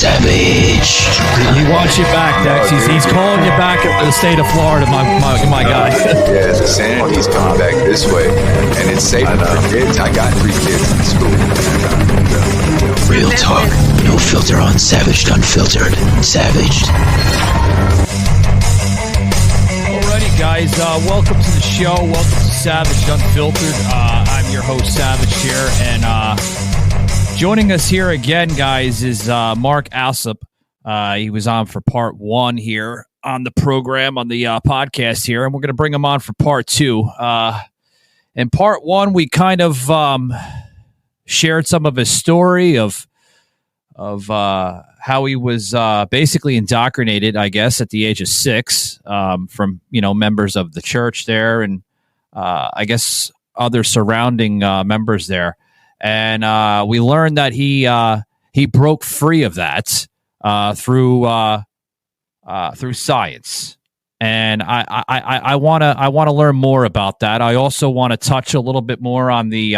Savage. He wants you back, Dex. He's calling you back to the state of Florida, my guy. Yeah, the sanity's coming back this way, and it's safer for kids. I got 3 kids in school. Real talk, no filter on Savaged Unfiltered. Savaged. Alrighty, guys, welcome to the show. Welcome to Savaged Unfiltered. I'm your host, Savage here, and joining us here again, guys, is Mark Alsip. He was on for part 1 here on the program, on the podcast here, and we're going to bring him on for part 2. In part 1, we kind of shared some of his story of how he was basically indoctrinated, I guess, at the age of 6 from members of the church there, and I guess other surrounding members there. And we learned that he broke free of that through science. And I want to learn more about that. I also want to touch a little bit more on the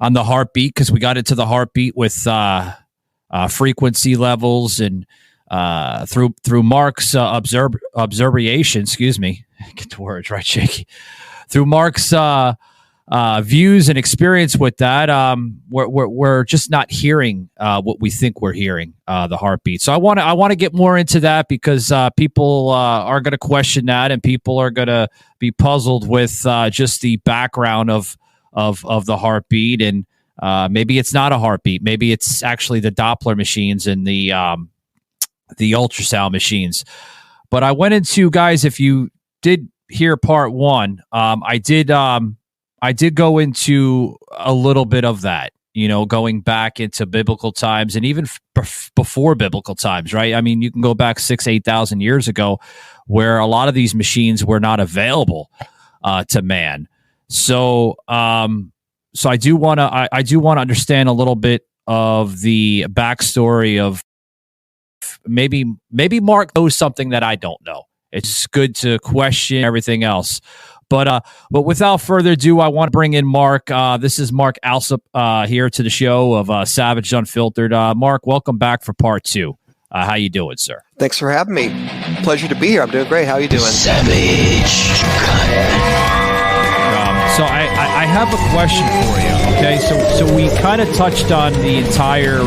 heartbeat, because we got into the heartbeat with frequency levels and through Mark's observation. Excuse me, get the words right, shaky. Through Mark's views and experience with that, we're just not hearing what we think we're hearing, the heartbeat. So I want to get more into that, because people are going to question that, and people are going to be puzzled with just the background of the heartbeat, and maybe it's not a heartbeat. Maybe it's actually the Doppler machines and the ultrasound machines. But I went into, guys, if you did hear part 1, I did go into a little bit of that, going back into biblical times, and even before biblical times, right? I mean, you can go back 8,000 years ago, where a lot of these machines were not available to man. So I do want to understand a little bit of the backstory of maybe Mark knows something that I don't know. It's good to question everything else. But without further ado, I want to bring in Mark. This is Mark Alsip here to the show of Savage Unfiltered. Mark, welcome back for part 2. How you doing, sir? Thanks for having me. Pleasure to be here. I'm doing great. How are you doing? Savage. So I have a question for you. Okay, so we kind of touched on the entire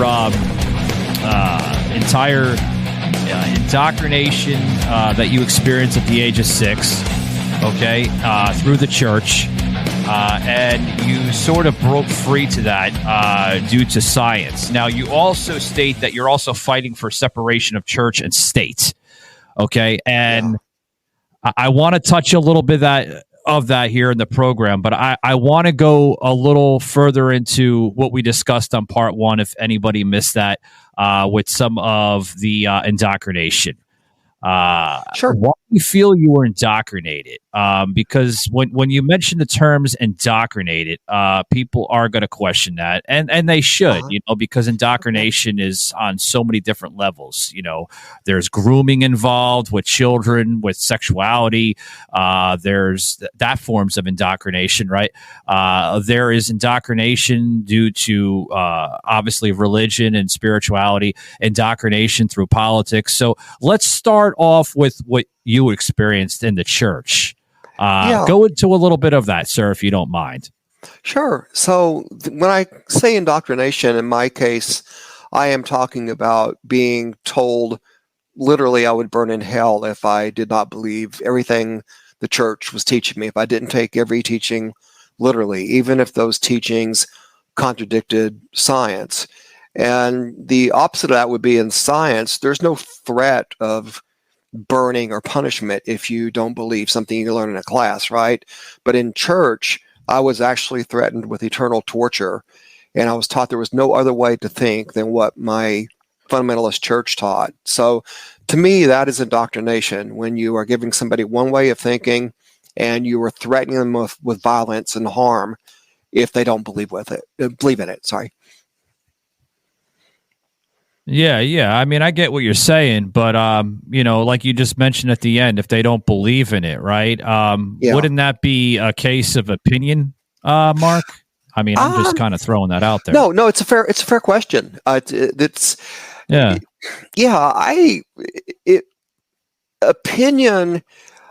indoctrination that you experienced at the age of 6. Okay, through the church, and you sort of broke free to that due to science. Now, you also state that you're also fighting for separation of church and state. Okay, and I want to touch a little bit of that here in the program, but I want to go a little further into what we discussed on part 1, if anybody missed that, with some of the indoctrination. Sure. Why do you feel you were indoctrinated? Because when you mention the terms indoctrinated, people are going to question that, and they should, because indoctrination is on so many different levels. There's grooming involved with children, with sexuality. There's that forms of indoctrination, right? There is indoctrination due to obviously religion and spirituality, indoctrination through politics. So let's start off with what you experienced in the church. Go into a little bit of that, sir, if you don't mind. Sure. So when I say indoctrination, in my case, I am talking about being told literally I would burn in hell if I did not believe everything the church was teaching me, if I didn't take every teaching literally, even if those teachings contradicted science. And the opposite of that would be in science, there's no threat of burning or punishment if you don't believe something you learn in a class, right? But in church, I was actually threatened with eternal torture, and I was taught there was no other way to think than what my fundamentalist church taught. So to me, that is indoctrination, when you are giving somebody one way of thinking and you are threatening them with violence and harm if they don't believe in it. Sorry. Yeah. I mean, I get what you're saying, but like you just mentioned at the end, if they don't believe in it, right? Wouldn't that be a case of opinion, Mark? I mean, I'm just kind of throwing that out there. No, it's a fair question. It's Yeah. Opinion.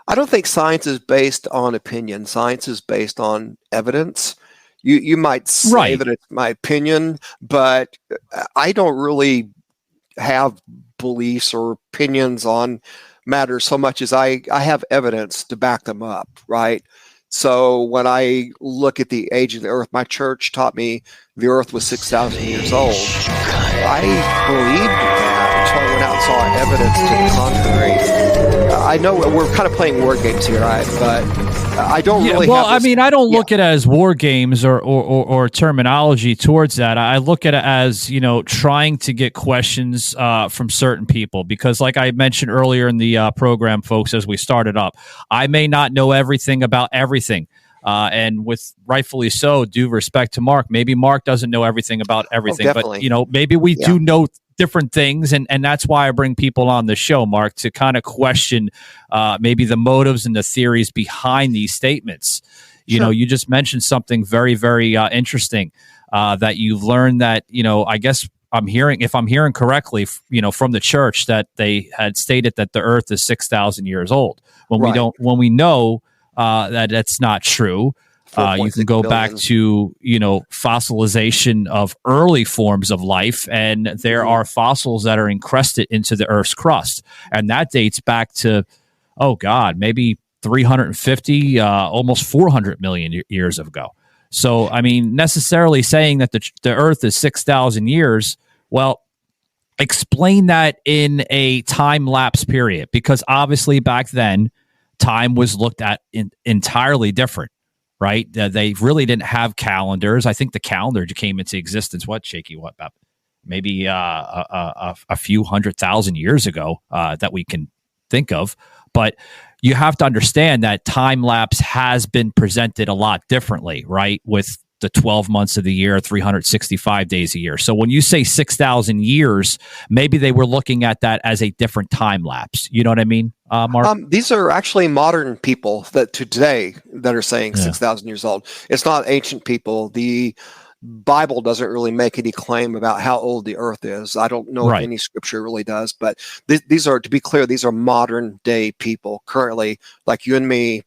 I don't think science is based on opinion. Science is based on evidence. You might say that it's my opinion, but I don't really have beliefs or opinions on matters so much as I have evidence to back them up, right? So when I look at the age of the Earth, my church taught me the Earth was 6,000 years old. I believed that until I went out and saw evidence to the contrary. I know we're kind of playing word games here, right? But I don't really. Well, have this, I mean, I don't look at it as war games or terminology towards that. I look at it as, trying to get questions from certain people, because like I mentioned earlier in the program, folks, as we started up, I may not know everything about everything. And with rightfully so, due respect to Mark, maybe Mark doesn't know everything about everything, but maybe we do know different things, and that's why I bring people on the show, Mark, to kind of question maybe the motives and the theories behind these statements. You just mentioned something very, very interesting, that you've learned that, I guess if I'm hearing correctly, from the church, that they had stated that the Earth is 6,000 years old. When we know that that's not true. You can go back to, fossilization of early forms of life, and there are fossils that are encrusted into the Earth's crust. And that dates back to, maybe 350, almost 400 million years ago. So, I mean, necessarily saying that the Earth is 6,000 years, well, explain that in a time-lapse period, because obviously back then, time was looked at entirely different. Right? They really didn't have calendars. I think the calendar came into existence, about maybe a few 100,000 years ago that we can think of. But you have to understand that time lapse has been presented a lot differently, right? With the 12 months of the year, 365 days a year. So when you say 6,000 years, maybe they were looking at that as a different time lapse. You know what I mean, Mark? These are actually modern people that today that are saying 6,000 years old. It's not ancient people. The Bible doesn't really make any claim about how old the Earth is. I don't know if any scripture really does, but these are, to be clear, these are modern day people currently, like you and me,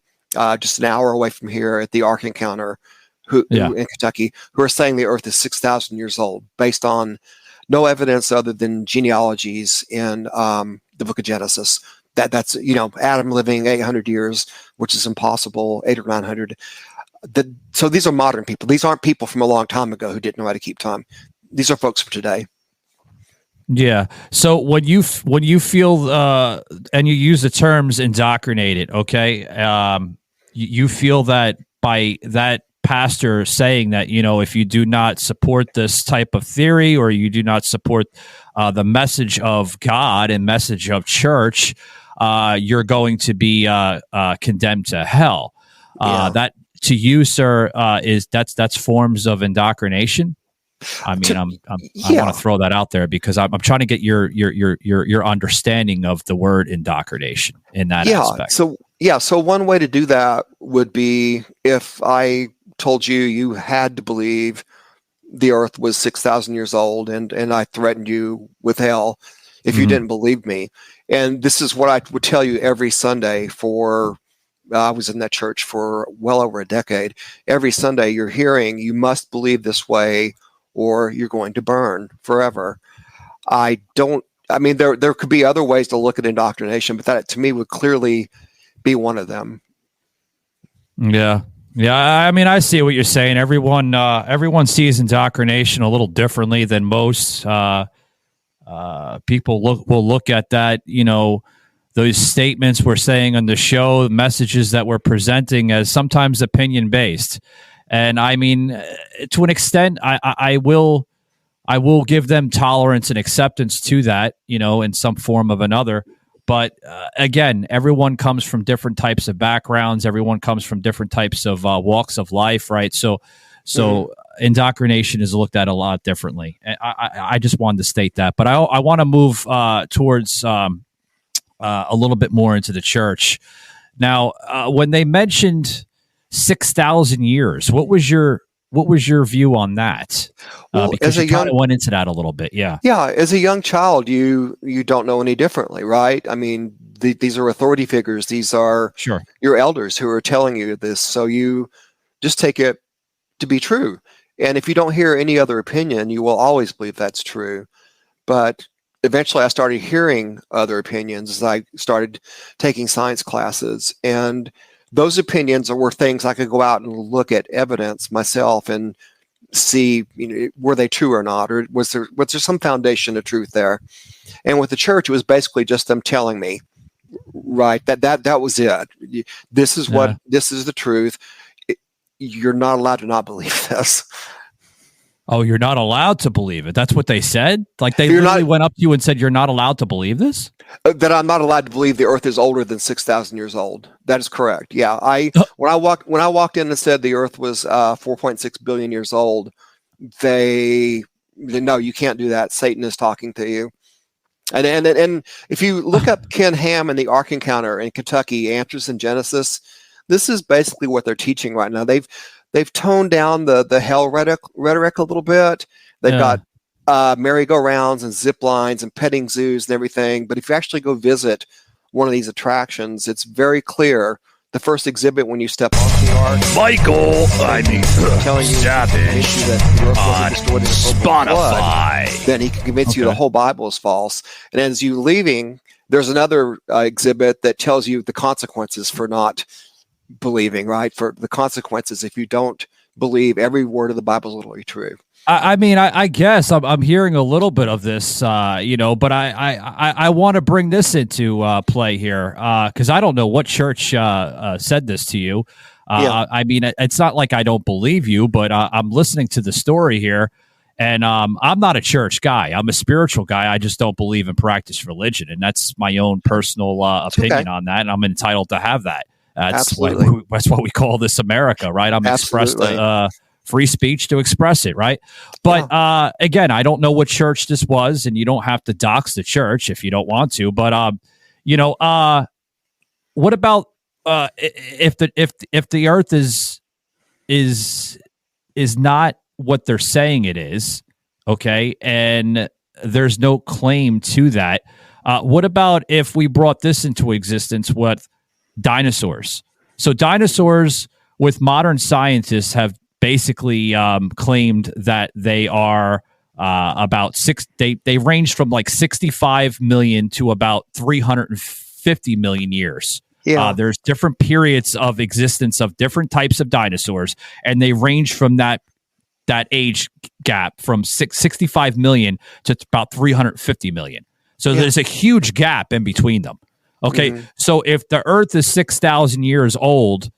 just an hour away from here at the Ark Encounter, who in Kentucky, who are saying the Earth is 6,000 years old based on no evidence other than genealogies in the Book of Genesis. That's Adam living 800 years, which is impossible, 800 or 900. So these are modern people. These aren't people from a long time ago who didn't know how to keep time. These are folks from today. Yeah. So when you feel and you use the terms indoctrinated, okay, you feel that by that pastor saying that, if you do not support this type of theory, or you do not support the message of God and message of church, you're going to be condemned to hell. That to you, sir, that's forms of indoctrination. I mean, I want to throw that out there because I'm trying to get your understanding of the word indoctrination in that aspect. So one way to do that would be if I told you had to believe the Earth was 6,000 years old, and I threatened you with hell if you didn't believe me. And this is what I would tell you every Sunday for. I was in that church for well over a decade. Every Sunday, you're hearing, you must believe this way, or you're going to burn forever. I mean, there could be other ways to look at indoctrination, but that to me would clearly be one of them. Yeah. I mean, I see what you're saying. Everyone sees indoctrination a little differently than most. People will look at that, those statements we're saying on the show, messages that we're presenting as sometimes opinion based. And I mean, to an extent, I will give them tolerance and acceptance to that, in some form of another. But again, everyone comes from different types of backgrounds. Everyone comes from different types of walks of life, right? So indoctrination is looked at a lot differently. I just wanted to state that. But I want to move towards a little bit more into the church. Now, when they mentioned 6,000 years, what was your what was your view on that? Well, Because as a you kind young of went into that a little bit. Yeah. Yeah, as a young child, you don't know any differently, right? I mean, these are authority figures. These are Sure. your elders who are telling you this, so you just take it to be true. And if you don't hear any other opinion, you will always believe that's true. But eventually, I started hearing other opinions as I started taking science classes, and those opinions were things I could go out and look at evidence myself and see, were they true or not, or was there some foundation of truth there? And with the church, it was basically just them telling me, right, that was it. This is Yeah. this is the truth. You're not allowed to not believe this. Oh, you're not allowed to believe it. That's what they said? Like they You're literally not- went up to you and said, you're not allowed to believe this? That I'm not allowed to believe the Earth is older than 6,000 years old. That is correct. Yeah, when I walked in and said the Earth was 4.6 billion years old, they no, you can't do that. Satan is talking to you. And if you look up Ken Ham and the Ark Encounter in Kentucky, Answers in Genesis, this is basically what they're teaching right now. They've toned down the hell rhetoric a little bit. They've got merry-go-rounds and zip lines and petting zoos and everything. But if you actually go visit one of these attractions, it's very clear. The first exhibit when you step off the ark, Michael, telling you Savage that the earth on wasn't destroyed in the flood, Spotify. then he can convince you the whole Bible is false. And as you leaving, there's another exhibit that tells you the consequences for not believing, right? For the consequences if you don't believe every word of the Bible is literally true. I mean, I guess I'm hearing a little bit of this, but I want to bring this into play here because I don't know what church said this to you. I mean, it's not like I don't believe you, but I'm listening to the story here, and I'm not a church guy. I'm a spiritual guy. I just don't believe in practice religion, and that's my own personal opinion on that, and I'm entitled to have that. That's what we call this America, right? I'm expressed free speech to express it, right? But again, I don't know what church this was, and you don't have to dox the church if you don't want to. But what about if the Earth is not what they're saying it is, okay, and there's no claim to that? What about if we brought this into existence with dinosaurs? So dinosaurs, with modern scientists, have basically claimed that they are about they range from like 65 million to about 350 million years. There's different periods of existence of different types of dinosaurs, and they range from that age gap from 65 million to about 350 million. So there's a huge gap in between them. Okay, so if the Earth is 6,000 years old,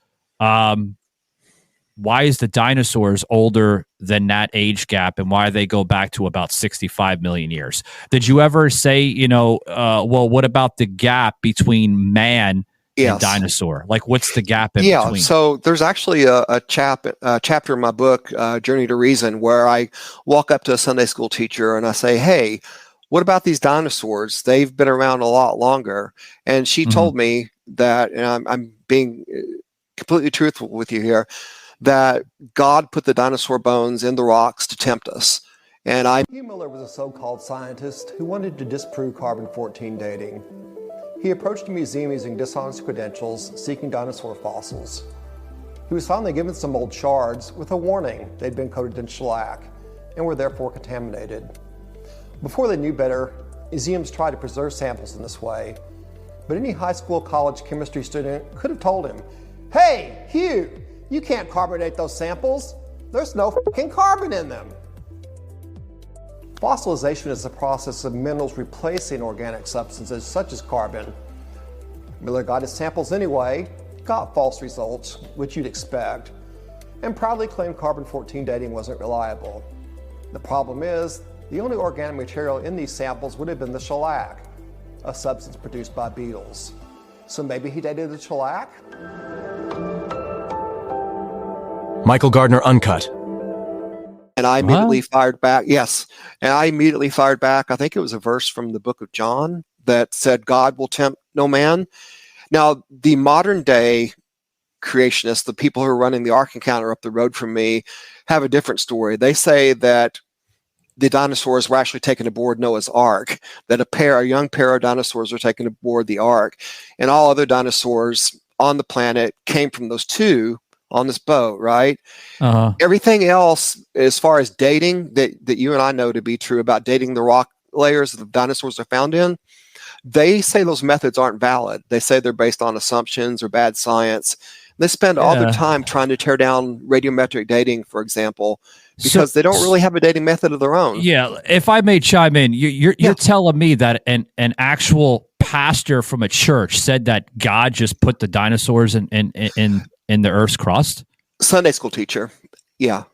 why is the dinosaurs older than that age gap, and why they go back to about 65 million years? Did you ever say, well, what about the gap between man and dinosaur? Like, what's the gap in between? Yeah, so there's actually a chapter in my book, Journey to Reason, where I walk up to a Sunday school teacher and I say, hey, what about these dinosaurs? They've been around a lot longer. And she told me that, and I'm being completely truthful with you here, that God put the dinosaur bones in the rocks to tempt us. And Hugh Miller was a so-called scientist who wanted to disprove carbon-14 dating. He approached a museum using dishonest credentials, seeking dinosaur fossils. He was finally given some old shards with a warning they'd been coated in shellac and were therefore contaminated. Before they knew better, museums tried to preserve samples in this way, but any high school, college chemistry student could have told him, hey, Hugh, you can't carbonate those samples. There's no fucking carbon in them. Fossilization is the process of minerals replacing organic substances such as carbon. Miller got his samples anyway, got false results, which you'd expect, and proudly claimed carbon-14 dating wasn't reliable. The problem is, the only organic material in these samples would have been the shellac, a substance produced by beetles. So maybe he dated the shellac? Michael Gardner Uncut. And I immediately fired back. Yes. And I immediately fired back. I think it was a verse from the book of John that said, God will tempt no man. Now, the modern day creationists, the people who are running the Ark Encounter up the road from me, have a different story. They say that the dinosaurs were actually taken aboard Noah's Ark, that a young pair of dinosaurs were taken aboard the Ark, and all other dinosaurs on the planet came from those two on this boat, right? Everything else, as far as dating, that you and I know to be true about dating the rock layers that the dinosaurs are found in, they say those methods aren't valid. They say they're based on assumptions or bad science. They spend all their time trying to tear down radiometric dating, for example, because they don't really have a dating method of their own. Yeah, if I may chime in, you're telling me that an actual pastor from a church said that God just put the dinosaurs in the Earth's crust? Sunday school teacher. Yeah.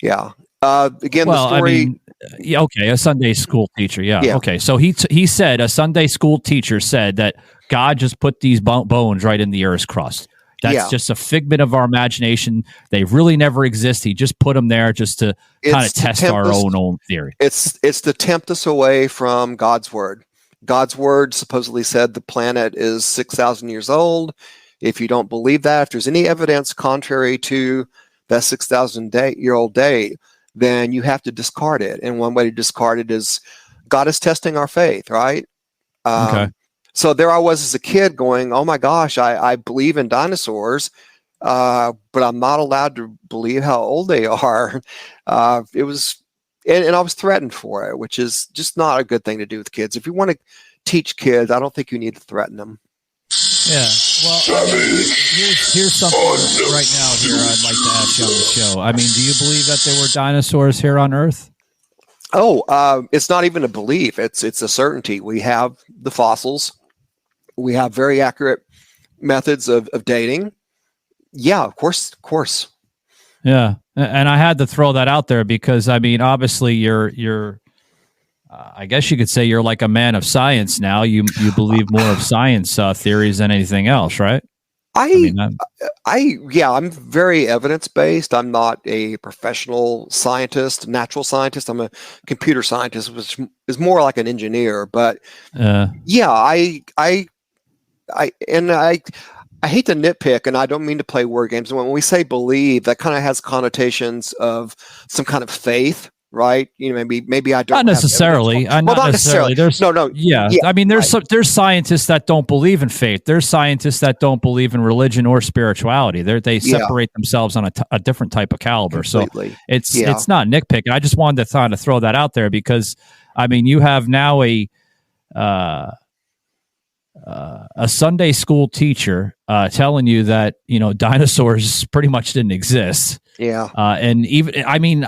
Again, the story. Okay, a Sunday school teacher. Yeah. Okay, so he said a Sunday school teacher said that God just put these bones right in the Earth's crust. That's just a figment of our imagination. They really never exist. He just put them there just to kind of test our own theory. It's to tempt us away from God's word. God's word supposedly said the planet is 6,000 years old. If you don't believe that, if there's any evidence contrary to that 6,000-year-old date, then you have to discard it. And one way to discard it is God is testing our faith, right? Okay. So there I was as a kid going, oh my gosh, I believe in dinosaurs, but I'm not allowed to believe how old they are. It was, and I was threatened for it, which is just not a good thing to do with kids. If you want to teach kids, I don't think you need to threaten them. Yeah. Well, here's something right now here I'd like to ask you on the show. I mean, do you believe that there were dinosaurs here on Earth? Oh, it's not even a belief. It's a certainty. We have the fossils. We have very accurate methods of dating. Yeah, of course. Yeah. And I had to throw that out there because, I mean, obviously you're I guess you could say you're like a man of science now. You believe more of science theories than anything else, right? I'm very evidence-based. I'm not a professional scientist, natural scientist. I'm a computer scientist, which is more like an engineer. But I hate to nitpick, and I don't mean to play word games. When we say believe, that kind of has connotations of some kind of faith, right? You know, maybe I don't. Not necessarily. Not necessarily. There's no. Yeah. I mean, there's scientists that don't believe in faith. There's scientists that don't believe in religion or spirituality. They separate themselves on a different type of caliber. Completely. So it's not nitpicking. I just wanted to kind of throw that out there because, I mean, you have now a Sunday school teacher telling you that, you know, dinosaurs pretty much didn't exist. Yeah. And even, I mean,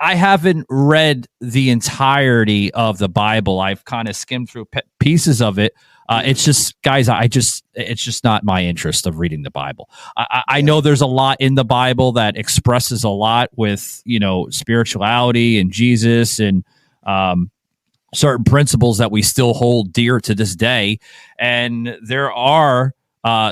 I haven't read the entirety of the Bible. I've kind of skimmed through pieces of it. It's just, guys, it's just not my interest of reading the Bible. I know there's a lot in the Bible that expresses a lot with, you know, spirituality and Jesus and certain principles that we still hold dear to this day. And there are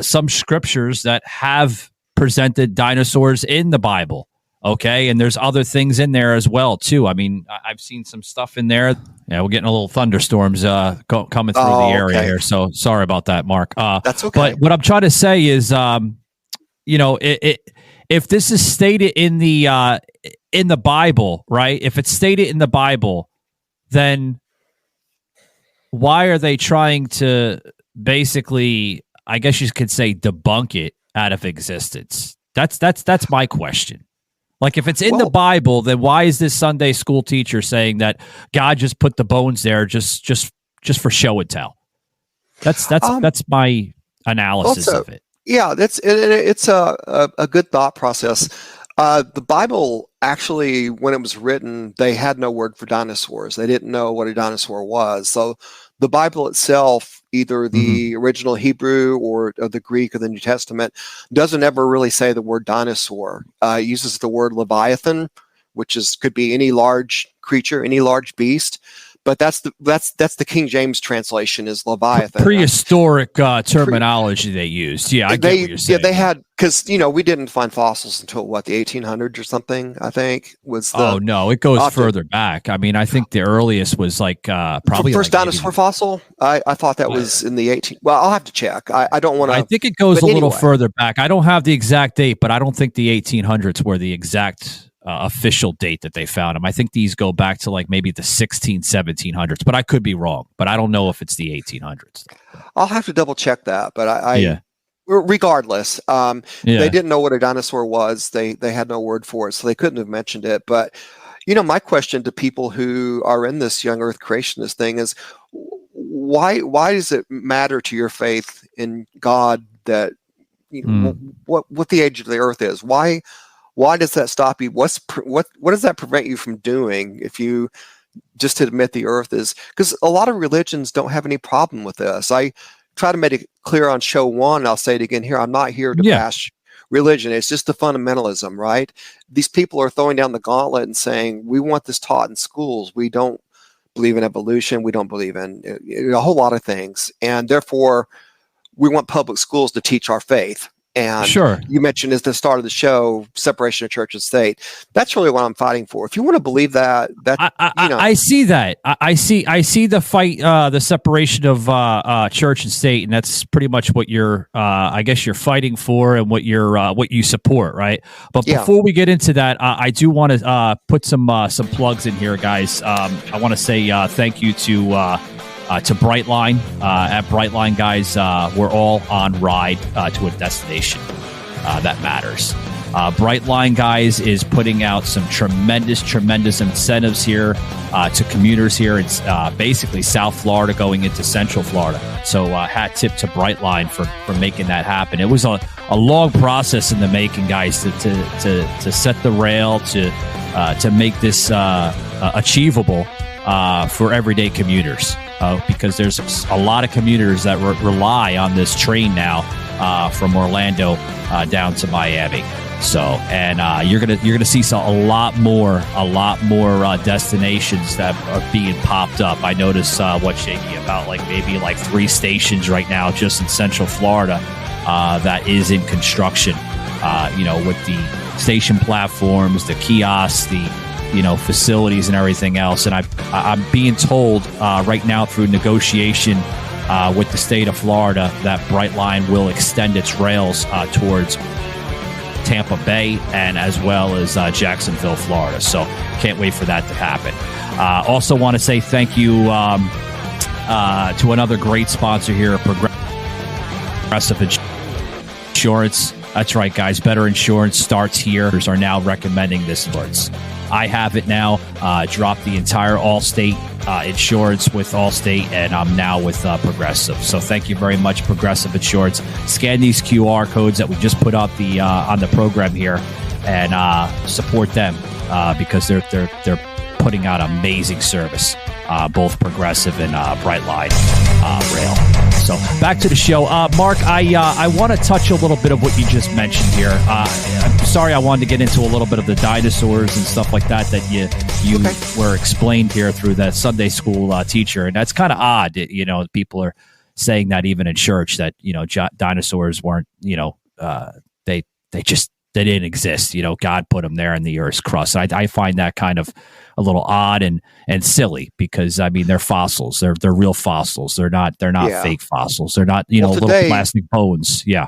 some scriptures that have presented dinosaurs in the Bible. Okay, and there's other things in there as well too. I mean, I've seen some stuff in there. Yeah, we're getting a little thunderstorms coming through the area here. So sorry about that, Mark. That's okay. But what I'm trying to say is, you know, if this is stated in the Bible, right? If it's stated in the Bible, then why are they trying to basically, I guess you could say, debunk it out of existence? That's my question. Like, if it's in the Bible, then why is this Sunday school teacher saying that God just put the bones there just for show and tell? That's my analysis of it. Yeah, it's a good thought process. The Bible actually, when it was written, they had no word for dinosaurs. They didn't know what a dinosaur was. So the Bible itself, either the original Hebrew or the Greek of the New Testament, doesn't ever really say the word dinosaur. It uses the word Leviathan, which could be any large creature, any large beast. but that's the King James translation is Leviathan. Prehistoric terminology they used. Yeah, I get what you're saying. Yeah, they had, because we didn't find fossils until the 1800s or something. I think was the. Oh no, it goes further back. I mean, I think the earliest was like probably the first dinosaur fossil. I thought that was in the 18. Well, I'll have to check. I don't want to. I think it goes a little further back. I don't have the exact date, but I don't think the 1800s were the exact official date that they found them. I think these go back to like maybe the 1700s, but I could be wrong. But I don't know if it's the 1800s. I'll have to double check that. But regardless, they didn't know what a dinosaur was. They had no word for it, so they couldn't have mentioned it. But my question to people who are in this young Earth creationist thing is, why does it matter to your faith in God that what the age of the Earth is? Why does that stop you? What does that prevent you from doing if you just admit the Earth is? Because a lot of religions don't have any problem with this. I try to make it clear on show 1. I'll say it again here. I'm not here to bash religion. It's just the fundamentalism, right? These people are throwing down the gauntlet and saying, we want this taught in schools. We don't believe in evolution. We don't believe in a whole lot of things. And therefore, we want public schools to teach our faith. And you mentioned at the start of the show, separation of church and state. That's really what I'm fighting for. If you want to believe that, I see that. I see the fight, the separation of church and state, and that's pretty much what you're, I guess, you're fighting for, and what you support, right? But before we get into that, I do want to put some plugs in here, guys. I want to say thank you to Brightline. At Brightline, guys, we're all on ride to a destination that matters. Brightline, guys, is putting out some tremendous incentives here to commuters here. It's basically South Florida going into Central Florida. So hat tip to Brightline for making that happen. It was a long process in the making, guys, to set the rail, to make this achievable for everyday commuters. Because there's a lot of commuters that rely on this train now from Orlando down to Miami. So, and you're gonna see a lot more destinations that are being popped up. I noticed Shaky, about maybe 3 stations right now just in Central Florida that is in construction. With the station platforms, the kiosks, the facilities and everything else. And I'm being told right now through negotiation with the state of Florida that Brightline will extend its rails towards Tampa Bay and as well as Jacksonville, Florida. So can't wait for that to happen. Also want to say thank you to another great sponsor here, Progressive Insurance. That's right, guys. Better insurance starts here. Are now recommending this insurance. I have it now. Dropped the entire Allstate insurance with Allstate, and I'm now with Progressive. So thank you very much, Progressive Insurance. Scan these QR codes that we just put up on the program here, and support them because they're putting out amazing service. Both Progressive and Brightline Rail. So back to the show. Mark, I want to touch a little bit of what you just mentioned here. I'm sorry, I wanted to get into a little bit of the dinosaurs and stuff like that you were explained here through that Sunday school teacher. And that's kind of odd. People are saying that even in church that, dinosaurs weren't, they didn't exist. God put them there in the Earth's crust. I find that kind of a little odd and silly because they're fossils. They're real fossils. They're not fake fossils. They're not little plastic bones. Yeah.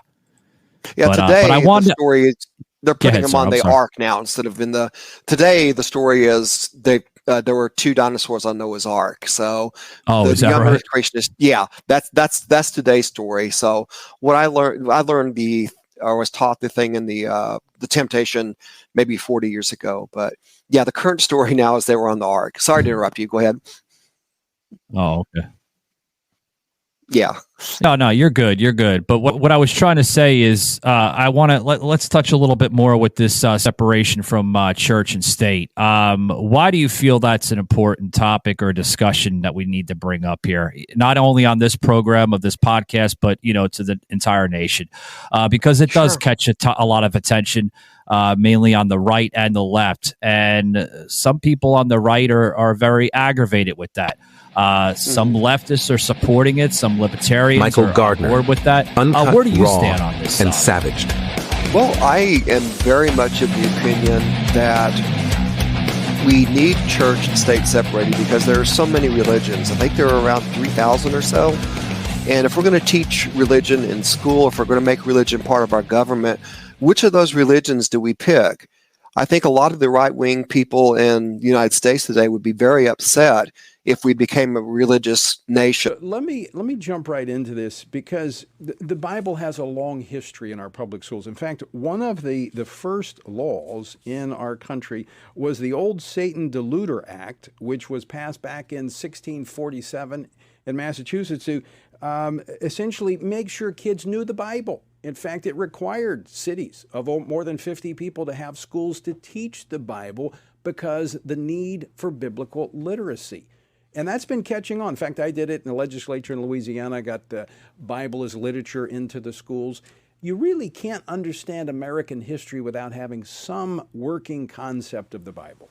Yeah. But, today but I wanted the story is they're putting them on the ark now instead of in the. Today the story is there were 2 dinosaurs on Noah's Ark. So is that right? Earth creationist. Yeah, that's today's story. So what I learned or was taught the thing in the Temptation maybe 40 years ago. But yeah, the current story now is they were on the ark. Sorry to interrupt you. Go ahead. Oh, okay. Yeah. No, you're good. You're good. But what I was trying to say is I want to let's touch a little bit more with this separation from church and state. Why do you feel that's an important topic or discussion that we need to bring up here, not only on this program of this podcast, but to the entire nation, because it does catch a lot of attention. mainly on the right and the left. And some people on the right are very aggravated with that. Some leftists are supporting it. Some libertarians Michael are Gardner, on board with that. uncut, Where do you raw, stand on this? and savaged. Well, I am very much of the opinion that we need church and state separated because there are so many religions. I think there are around 3,000 or so. And if we're going to teach religion in school, if we're going to make religion part of our government, which of those religions do we pick? I think a lot of the right-wing people in the United States today would be very upset if we became a religious nation. Let me jump right into this because the Bible has a long history in our public schools. In fact, one of the first laws in our country was the Old Satan Deluder Act, which was passed back in 1647 in Massachusetts to essentially make sure kids knew the Bible. In fact, it required cities of more than 50 people to have schools to teach the Bible because the need for biblical literacy. And that's been catching on. In fact, I did it in the legislature in Louisiana. I got the Bible as literature into the schools. You really can't understand American history without having some working concept of the Bible.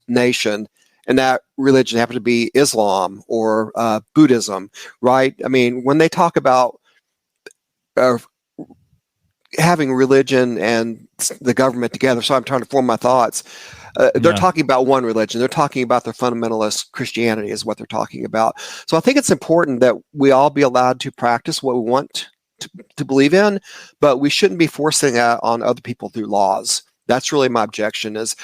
Nation, and that religion happened to be Islam or Buddhism, right? I mean, when they talk about having religion and the government together, so I'm trying to form my thoughts. They're talking about one religion. They're talking about their fundamentalist Christianity is what they're talking about. So I think it's important that we all be allowed to practice what we want to believe in, but we shouldn't be forcing that on other people through laws. That's really my objection is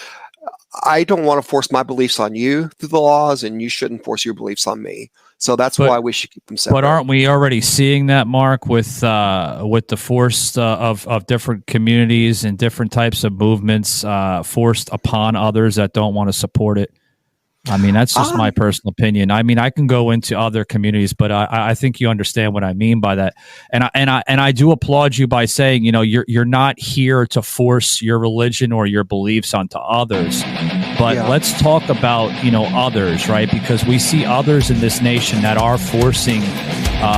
I don't want to force my beliefs on you through the laws, and you shouldn't force your beliefs on me. So that's why we should keep them separate. But aren't we already seeing that, Mark, with the force of different communities and different types of movements forced upon others that don't want to support it? I mean, that's just my personal opinion. I mean, I can go into other communities, but I think you understand what I mean by that. And I do applaud you by saying, you know, you're not here to force your religion or your beliefs onto others. But let's talk about, you know, others, right? Because we see others in this nation that are forcing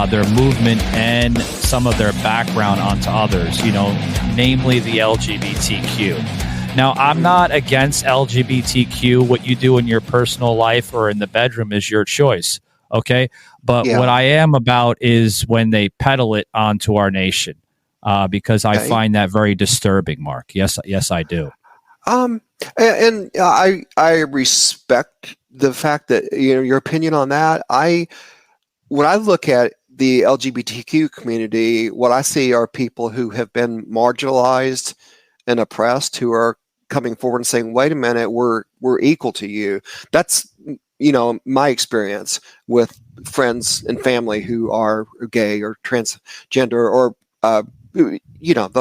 their movement and some of their background onto others, you know, namely the LGBTQ. Now, I'm not against LGBTQ. What you do in your personal life or in the bedroom is your choice, okay? But what I am about is when they peddle it onto our nation, because I find that very disturbing, Mark. Yes, I do. And I respect the fact that, you know, your opinion on that. When I look at the LGBTQ community, what I see are people who have been marginalized and oppressed, who are coming forward and saying, wait a minute, we're equal to you. That's, you know, my experience with friends and family who are gay or transgender or, you know,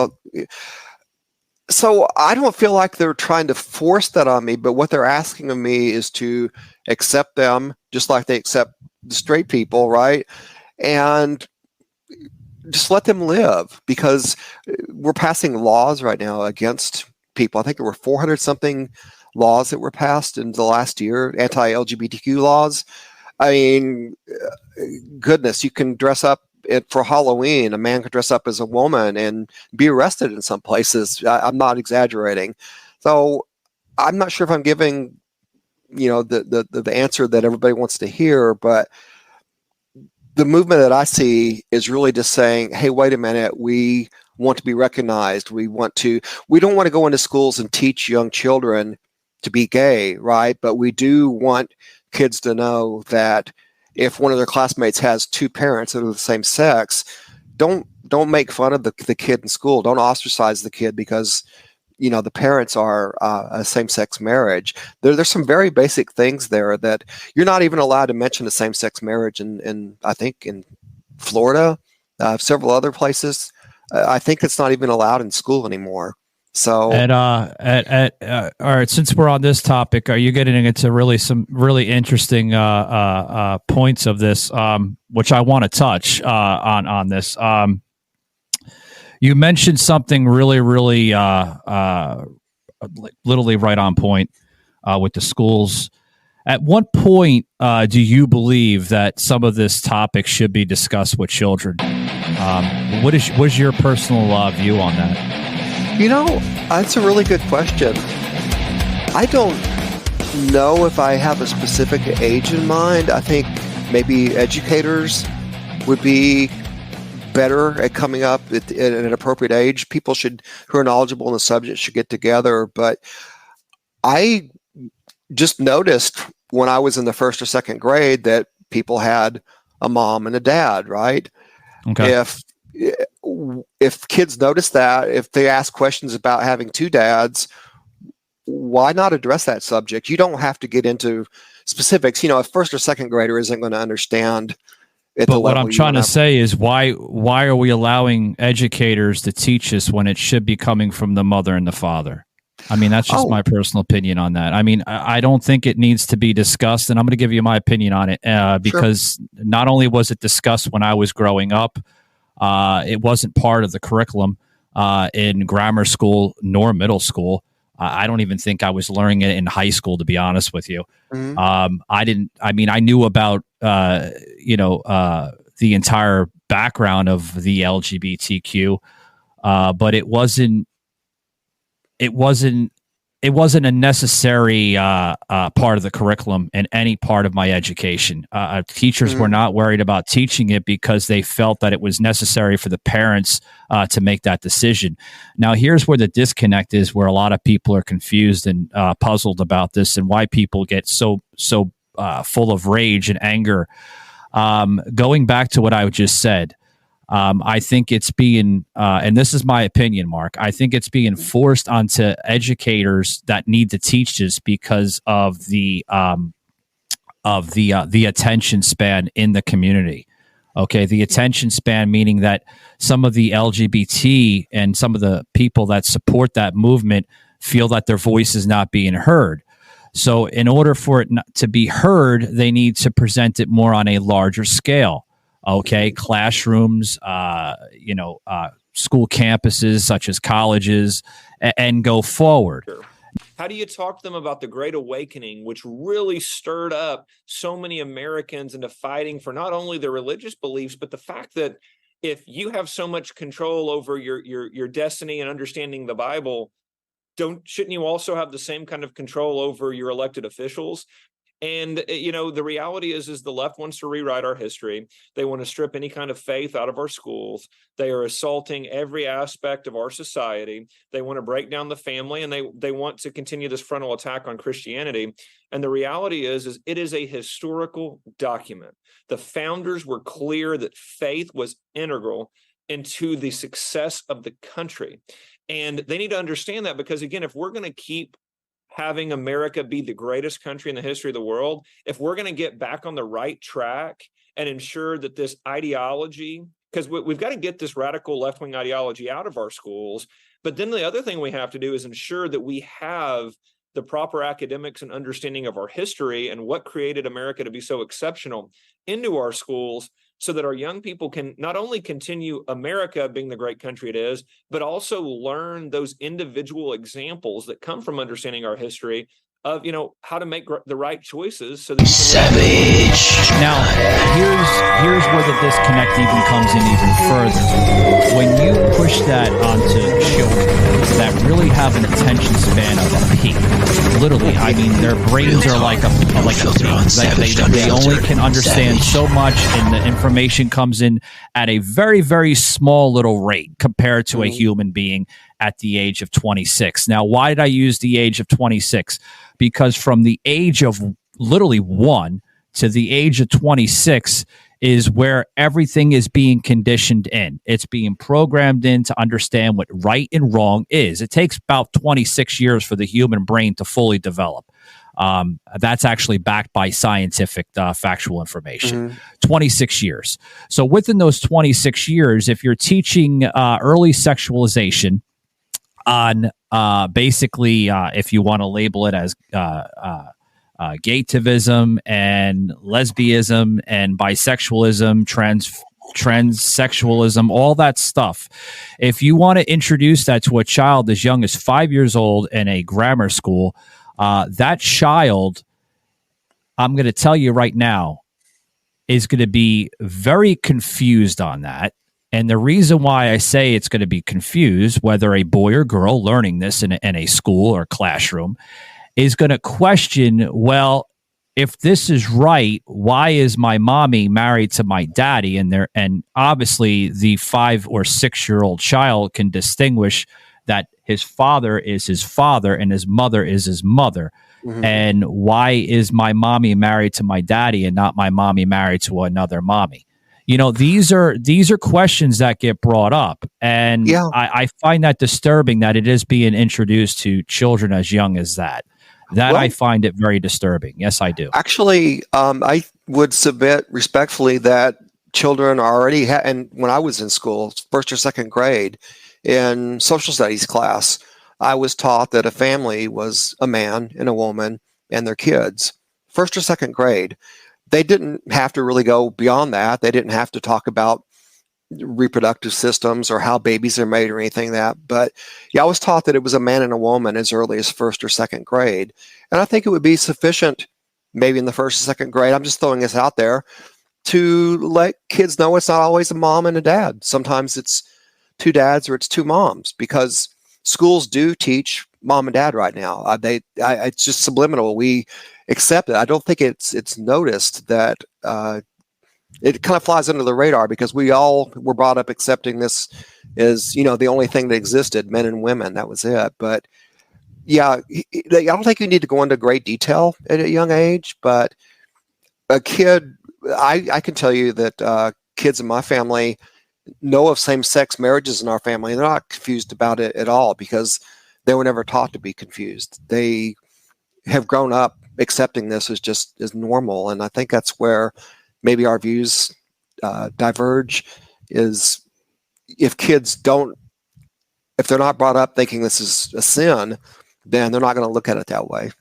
so I don't feel like they're trying to force that on me, but what they're asking of me is to accept them just like they accept the straight people, right? And just let them live, because we're passing laws right now against people. I think there were 400 something laws that were passed in the last year, anti-LGBTQ laws. I mean, goodness, you can dress up for Halloween. A man could dress up as a woman and be arrested in some places. I'm not exaggerating. So I'm not sure if I'm giving, you know, the answer that everybody wants to hear, but the movement that I see is really just saying, hey, wait a minute, we want to be recognized. We don't want to go into schools and teach young children to be gay, right? But we do want kids to know that if one of their classmates has two parents that are the same sex, don't make fun of the kid in school. Don't ostracize the kid because, you know, the parents are a same-sex marriage. There's some very basic things there that you're not even allowed to mention a same-sex marriage in I think in Florida, several other places. I think it's not even allowed in school anymore. So, all right, since we're on this topic, are you getting into some really interesting points of this, which I want to touch on this? You mentioned something really, really, literally right on point with the schools. At what point do you believe that some of this topic should be discussed with children? What is your personal view on that? That's a really good question. I don't know if I have a specific age in mind. I think maybe educators would be better at coming up at an appropriate age. People who are knowledgeable in the subject should get together. But I just noticed when I was in the first or second grade that people had a mom and a dad, right? Okay. If kids notice that, if they ask questions about having two dads, why not address that subject? You don't have to get into specifics. A first or second grader isn't going to understand at the But what level I'm you trying to wanna- say is why are we allowing educators to teach us when it should be coming from the mother and the father? I mean, that's just my personal opinion on that. I mean, I don't think it needs to be discussed, and I'm going to give you my opinion on it because not only was it discussed when I was growing up, it wasn't part of the curriculum in grammar school nor middle school. I don't even think I was learning it in high school, to be honest with you. Mhm. I knew about, the entire background of the LGBTQ, but it wasn't a necessary part of the curriculum in any part of my education. Teachers were not worried about teaching it because they felt that it was necessary for the parents to make that decision. Now, here's where the disconnect is, where a lot of people are confused and puzzled about this, and why people get so full of rage and anger. Going back to what I just said, I think it's being, and this is my opinion, Mark, I think it's being forced onto educators that need to teach this because of the attention span in the community. Okay, the attention span, meaning that some of the LGBT and some of the people that support that movement feel that their voice is not being heard. So in order for it to be heard, they need to present it more on a larger scale. Okay, classrooms, school campuses such as colleges, and go forward. How do you talk to them about the Great Awakening, which really stirred up so many Americans into fighting for not only their religious beliefs, but the fact that if you have so much control over your destiny and understanding the Bible, shouldn't you also have the same kind of control over your elected officials? And, the reality is the left wants to rewrite our history. They want to strip any kind of faith out of our schools. They are assaulting every aspect of our society. They want to break down the family, and they want to continue this frontal attack on Christianity. And the reality is it is a historical document. The founders were clear that faith was integral into the success of the country. And they need to understand that, because, again, if we're going to keep having America be the greatest country in the history of the world, if we're going to get back on the right track and ensure that this ideology, because we've got to get this radical left-wing ideology out of our schools, but then the other thing we have to do is ensure that we have the proper academics and understanding of our history and what created America to be so exceptional into our schools, so that our young people can not only continue America being the great country it is, but also learn those individual examples that come from understanding our history of, how to make the right choices. So that Savage. Now, here's where the disconnect even comes in even further. When you push that onto children that really have an attention span of a pea, literally, I mean, their brains are like a pea. They only can understand so much, and the information comes in at a very, very small little rate compared to a human being at the age of 26. Now, why did I use the age of 26? Because from the age of literally 1 to the age of 26 is where everything is being conditioned in. It's being programmed in to understand what right and wrong is. It takes about 26 years for the human brain to fully develop. That's actually backed by scientific factual information. 26 years. So within those 26 years, if you're teaching early sexualization on basically, if you want to label it as gaytivism and lesbianism and bisexualism, transsexualism, all that stuff. If you want to introduce that to a child as young as 5 years old in a grammar school, that child, I'm going to tell you right now, is going to be very confused on that. And the reason why I say it's going to be confused, whether a boy or girl learning this in a school or classroom, is going to question, well, if this is right, why is my mommy married to my daddy? And obviously the 5 or 6 year old child can distinguish that his father is his father and his mother is his mother. Mhm. And why is my mommy married to my daddy and not my mommy married to another mommy? You know, these are questions that get brought up, and Yeah. I find that disturbing that it is being introduced to children as young as that. That I Well, find it very disturbing. Yes, I do. actually, I would submit respectfully that children already and when I was in school, first or second grade, in social studies class, I was taught that a family was a man and a woman and their kids. First or second grade. They didn't have to really go beyond that. They didn't have to talk about reproductive systems or how babies are made or anything like that. But yeah, I was taught that it was a man and a woman as early as first or second grade. And I think it would be sufficient, maybe in the first or second grade, I'm just throwing this out there, to let kids know it's not always a mom and a dad. Sometimes it's 2 dads or it's 2 moms, because schools do teach mom and dad right now. It's just subliminal. We accept it. I don't think it's noticed that it kind of flies under the radar, because we all were brought up accepting this as, the only thing that existed, men and women. That was it. But yeah, I don't think you need to go into great detail at a young age, but a kid, I can tell you that kids in my family know of same-sex marriages in our family, and they're not confused about it at all, because they were never taught to be confused. They have grown up accepting this as normal, and I think that's where maybe our views diverge. Is if they're not brought up thinking this is a sin, then they're not going to look at it that way.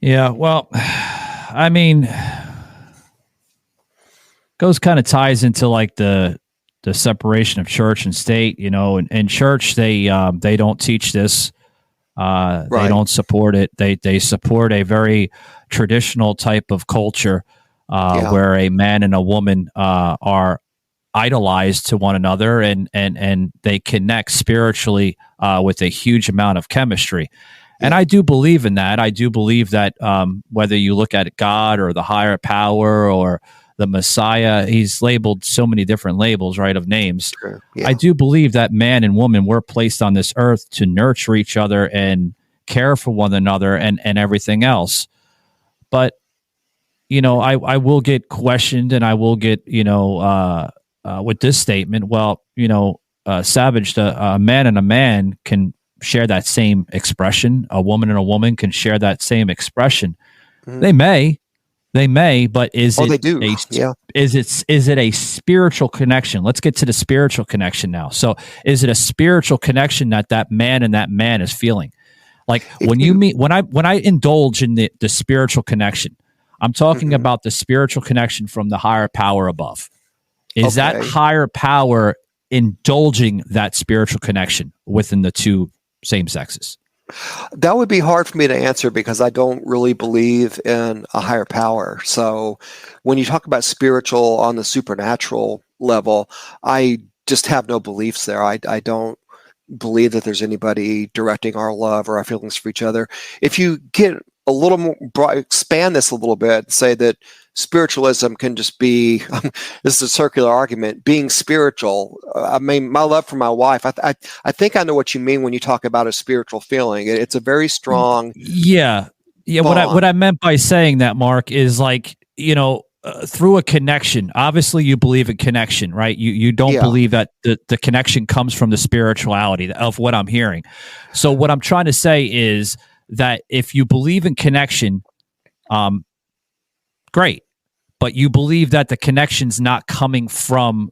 Yeah, well, I mean, kind of ties into like the separation of church and state. In church they don't teach this. They don't support it. They support a very traditional type of culture where a man and a woman are idolized to one another, and they connect spiritually with a huge amount of chemistry. And I do believe in that. I do believe that whether you look at God or the higher power or the Messiah, he's labeled so many different labels, right, of names. Sure. Yeah. I do believe that man and woman were placed on this earth to nurture each other and care for one another and everything else. But, I will get questioned, and I will get, with this statement, well, Savage, a man and a man can share that same expression. A woman and a woman can share that same expression. Mm-hmm. They may, but is it a spiritual connection? Let's get to the spiritual connection now. So is it a spiritual connection that man and that man is feeling? Like when I indulge in the spiritual connection, I'm talking about the spiritual connection from the higher power above. Is that higher power indulging that spiritual connection within the two same sexes? That would be hard for me to answer, because I don't really believe in a higher power. So when you talk about spiritual on the supernatural level, I just have no beliefs there. I don't believe that there's anybody directing our love or our feelings for each other. If you get a little more expand this a little bit, say that spiritualism can just be this is a circular argument, being spiritual. I mean, my love for my wife, I think I know what you mean when you talk about a spiritual feeling. It's a very strong bond. What I meant by saying that, Mark, is like, through a connection. Obviously you believe in connection, right? You don't believe that the connection comes from the spirituality of what I'm hearing. So what I'm trying to say is that if you believe in connection, great, but you believe that the connection's not coming from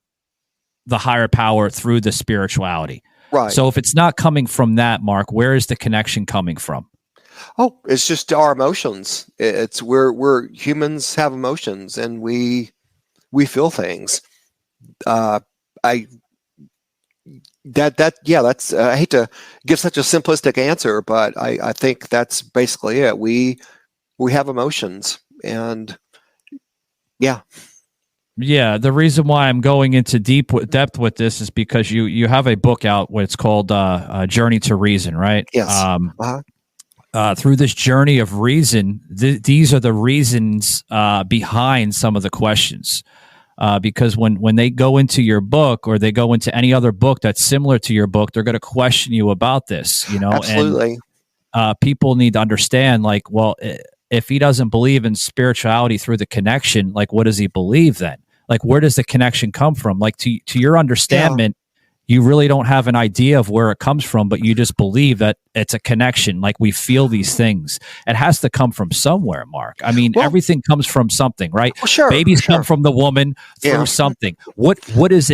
the higher power through the spirituality. Right. So if it's not coming from that, Mark, where is the connection coming from? Oh, it's just our emotions. It's we're humans have emotions, and we feel things. I hate to give such a simplistic answer, but I think that's basically it. We have emotions, and yeah. Yeah, the reason why I'm going into depth with this is because you have a book out. What it's called, Journey to Reason, right? Yes. Through this journey of reason, these are the reasons behind some of the questions. Because when they go into your book or they go into any other book that's similar to your book, they're going to question you about this. Absolutely. And people need to understand, like, well, if he doesn't believe in spirituality through the connection, like, what does he believe then? Like, where does the connection come from? Like, to your understanding, you really don't have an idea of where it comes from, but you just believe that it's a connection. Like, we feel these things. It has to come from somewhere, Mark. I mean, everything comes from something, right? Well, sure, Babies come from the woman through something. What is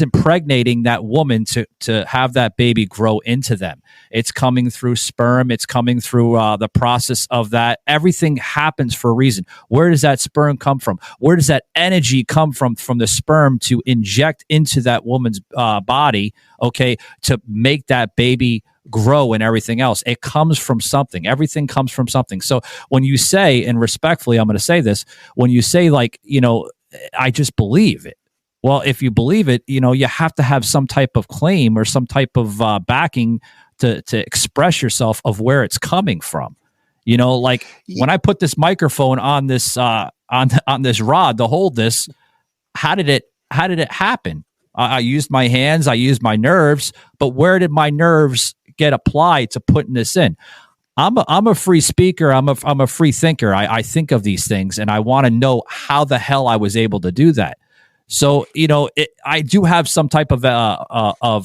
impregnating that woman to have that baby grow into them? It's coming through sperm. It's coming through the process of that. Everything happens for a reason. Where does that sperm come from? Where does that energy come from the sperm to inject into that woman's body, okay, to make that baby grow and everything else? It comes from something. Everything comes from something. So when you say, and respectfully, I'm going to say this, when you say, like, I just believe it. Well, if you believe it, you have to have some type of claim or some type of backing to express yourself of where it's coming from. Like when I put this microphone on this on this rod to hold this, how did it happen? I used my hands, I used my nerves, but where did my nerves get applied to putting this in? I'm a free speaker. I'm a free thinker. I think of these things, and I want to know how the hell I was able to do that. So, I do have some type of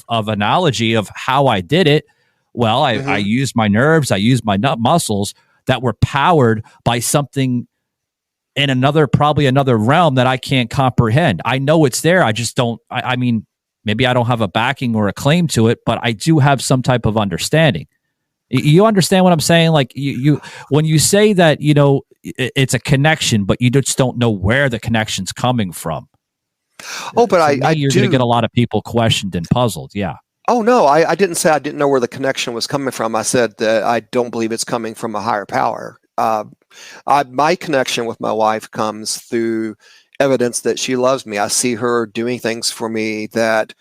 analogy of how I did it. Well, I used my nerves. I used my nut muscles that were powered by something in probably another realm that I can't comprehend. I know it's there. I just don't. I mean, maybe I don't have a backing or a claim to it, but I do have some type of understanding. You understand what I'm saying? Like you when you say that, it's a connection, but you just don't know where the connection's coming from. Oh, but you're going to get a lot of people questioned and puzzled. Yeah. Oh, no, I didn't say I didn't know where the connection was coming from. I said that I don't believe it's coming from a higher power. My connection with my wife comes through evidence that she loves me. I see her doing things for me that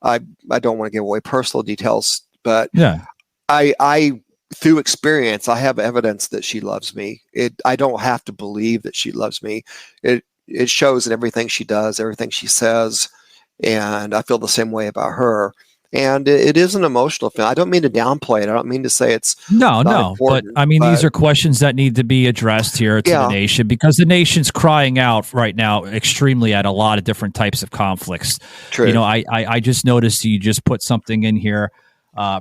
I don't want to give away personal details, but yeah, I through experience, I have evidence that she loves me. I don't have to believe that she loves me. It shows in everything she does, everything she says, and I feel the same way about her. And it is an emotional thing. I don't mean to downplay it. I don't mean to say it's no. But I mean, these are questions that need to be addressed here to the nation, because the nation's crying out right now extremely at a lot of different types of conflicts. True. I just noticed you just put something in here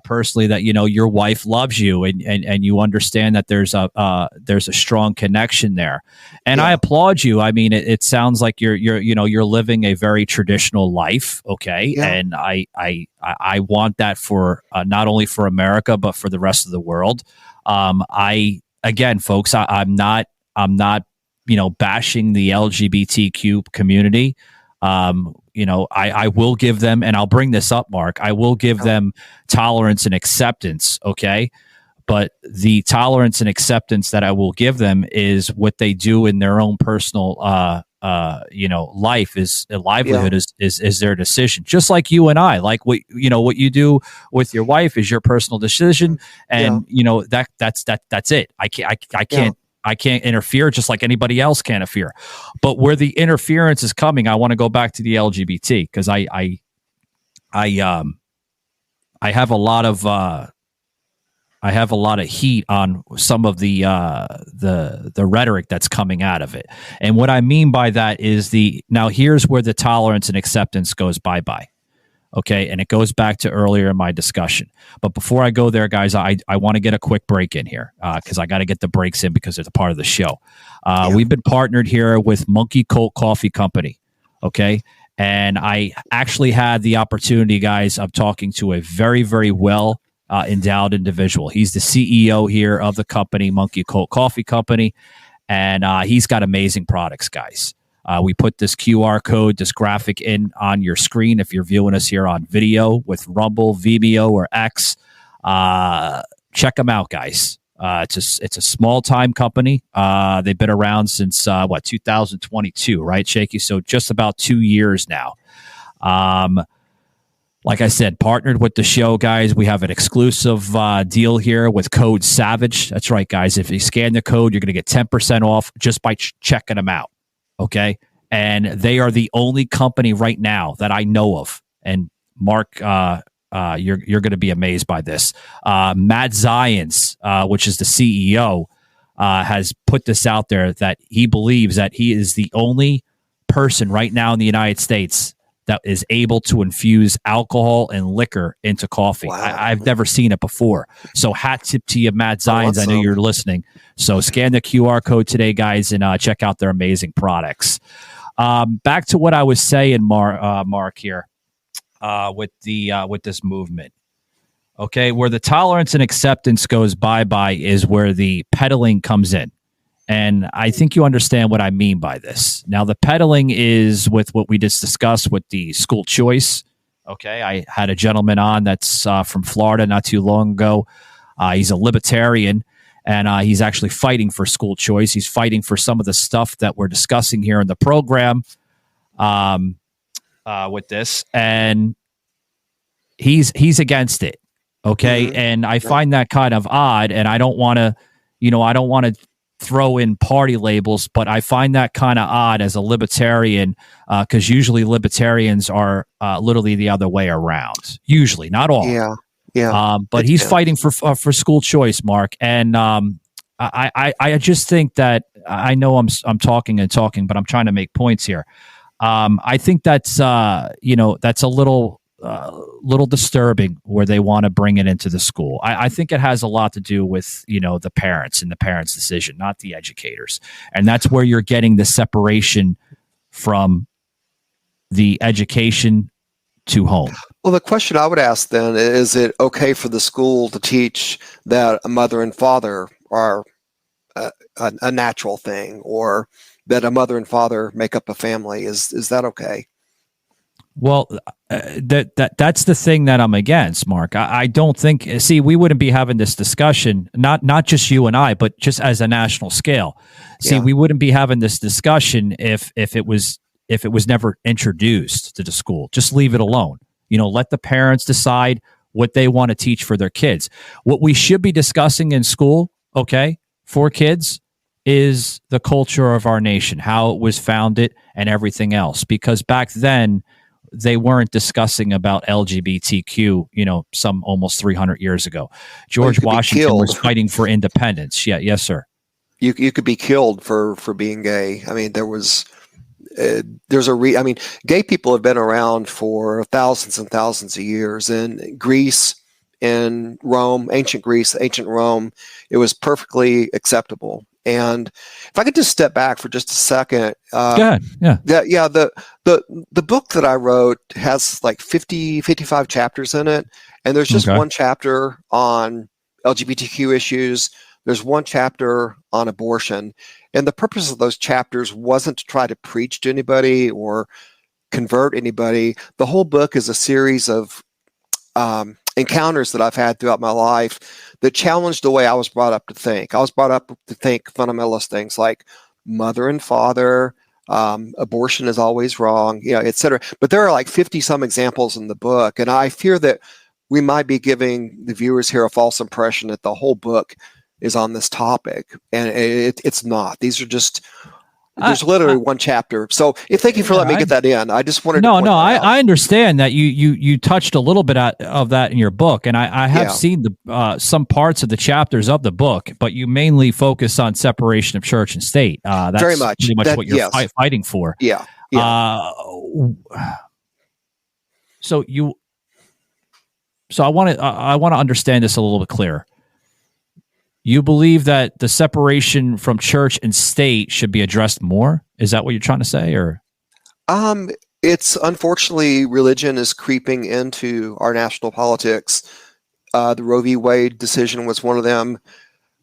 personally that your wife loves you and you understand that there's a strong connection there, and I applaud you. I mean, it sounds like you're living a very traditional life, okay? Yeah. And I want that for not only for America but for the rest of the world. Again, folks, I'm not bashing the LGBTQ community. I will give them, and I'll bring this up, Mark, I will give them tolerance and acceptance, okay? But the tolerance and acceptance that I will give them is what they do in their own personal, life is livelihood is their decision. Just like you and I, like what you do with your wife is your personal decision, and that's it. I can't interfere, just like anybody else can't interfere. But where the interference is coming, I want to go back to the LGBT, because I have a lot of heat on some of the rhetoric that's coming out of it. And what I mean by that is now here's where the tolerance and acceptance goes bye-bye. Okay, and it goes back to earlier in my discussion. But before I go there, guys, I want to get a quick break in here because I got to get the breaks in because it's a part of the show. We've been partnered here with Monkey Cult Coffee Company, okay? And I actually had the opportunity, guys, of talking to a very, very well endowed individual. He's the CEO here of the company, Monkey Cult Coffee Company, and he's got amazing products, guys. We put this QR code, this graphic in on your screen if you're viewing us here on video with Rumble, Vimeo, or X. Check them out, guys. It's a small time company. They've been around since 2022, right, Shaky? So just about 2 years now. Like I said, partnered with the show, guys. We have an exclusive deal here with code SAVAGE. That's right, guys. If you scan the code, you're going to get 10% off just by checking them out. Okay. And they are the only company right now that I know of. And Mark, you're going to be amazed by this. Matt Zions, which is the CEO, has put this out there that he believes that he is the only person right now in the United States that is able to infuse alcohol and liquor into coffee. Wow. I've never seen it before. So hat tip to you, Matt Zions. I know you're listening. So scan the QR code today, guys, and check out their amazing products. Back to what I was saying, Mark, here with this movement. Okay, where the tolerance and acceptance goes bye-bye is where the peddling comes in. And I think you understand what I mean by this. Now, the peddling is with what we just discussed with the school choice. Okay, I had a gentleman on that's from Florida not too long ago. He's a libertarian, and he's actually fighting for school choice. He's fighting for some of the stuff that we're discussing here in the program with this, and he's against it. Okay, mm-hmm. And I find that kind of odd, and I don't want to throw in party labels, but I find that kind of odd as a libertarian because usually libertarians are literally the other way around. Usually, not all. Yeah. But he's fighting for school choice, Mark, and I just think that I know I'm talking, but I'm trying to make points here. I think that's that's a little disturbing where they want to bring it into the school. I think it has a lot to do with, the parents and the parents' decision, not the educators. And that's where you're getting the separation from the education to home. Well, the question I would ask then is it okay for the school to teach that a mother and father are a natural thing, or that a mother and father make up a family? Is that okay? Well, that's the thing that I'm against, Mark. I don't think. See, we wouldn't be having this discussion, not just you and I, but just as a national scale. See, we wouldn't be having this discussion if it was never introduced to the school. Just leave it alone. Let the parents decide what they want to teach for their kids. What we should be discussing in school, okay, for kids, is the culture of our nation, how it was founded, and everything else. Because back then, they weren't discussing about LGBTQ, some almost 300 years ago. George Washington was fighting for independence. Yeah, yes, sir. You could be killed for being gay. I mean, there's gay people have been around for thousands and thousands of years. In Greece, in Rome, ancient Greece, ancient Rome, it was perfectly acceptable. And if I could just step back for just a second, go ahead. Yeah. The book that I wrote has like 55 chapters in it, and there's just one chapter on LGBTQ issues. There's one chapter on abortion, and the purpose of those chapters wasn't to try to preach to anybody or convert anybody. The whole book is a series of encounters that I've had throughout my life that challenged the way I was brought up to think. I was brought up to think fundamentalist things like mother and father, abortion is always wrong, et cetera. But there are like 50 some examples in the book. And I fear that we might be giving the viewers here a false impression that the whole book is on this topic. And it's not. These are just... There's literally one chapter. So thank you for letting me get that in. I just wanted to point that out. I understand that you touched a little bit of that in your book, and I have seen some parts of the chapters of the book, but you mainly focus on separation of church and state. That's very much. Pretty much what you're fighting for. Yeah. So I want to understand this a little bit clearer. You believe that the separation from church and state should be addressed more? Is that what you're trying to say, or? It's unfortunately religion is creeping into our national politics. The Roe v. Wade decision was one of them.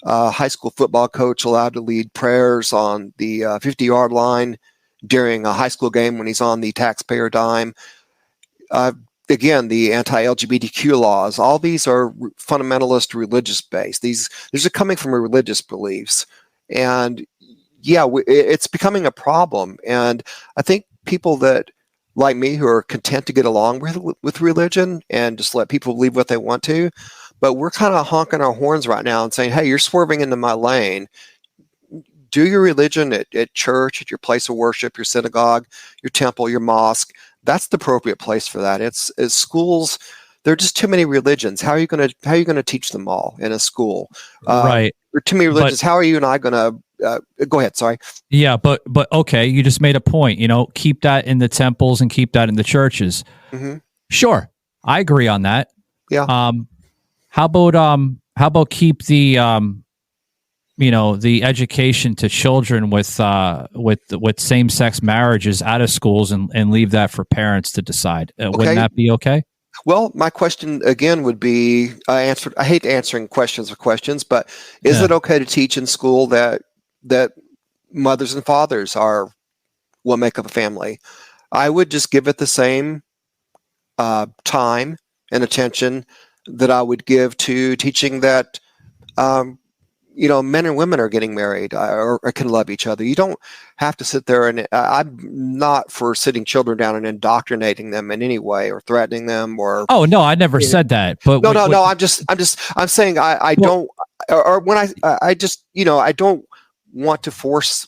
High school football coach allowed to lead prayers on the 50-yard line during a high school game when he's on the taxpayer dime. again, the anti-LGBTQ laws, all these are fundamentalist religious based. These are coming from religious beliefs. And yeah, it's becoming a problem. And I think people that, like me, who are content to get along with religion and just let people believe what they want to, but we're kind of honking our horns right now and saying, hey, you're swerving into my lane. Do your religion at church, at your place of worship, your synagogue, your temple, your mosque. That's the appropriate place for that. It's schools. There are just too many religions. How are you going to teach them all in a school? Right. There are too many religions. How are you and I going to? Go ahead. Sorry. Yeah, but okay, you just made a point. Keep that in the temples and keep that in the churches. Mm-hmm. Sure, I agree on that. Yeah. How about keep the the education to children with same-sex marriages out of schools and leave that for parents to decide? Wouldn't that be okay? Well, my question again would be, I hate answering questions with questions, but is it okay to teach in school that mothers and fathers are what make up a family? I would just give it the same time and attention that I would give to teaching that men and women are getting married or can love each other. You don't have to sit there and I'm not for sitting children down and indoctrinating them in any way or threatening them or. Oh no, I never said that. But no. I'm saying I don't, or when I just, I don't want to force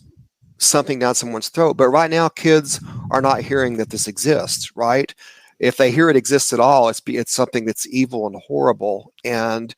something down someone's throat. But right now, kids are not hearing that this exists, right? If they hear it exists at all, it's something that's evil and horrible. And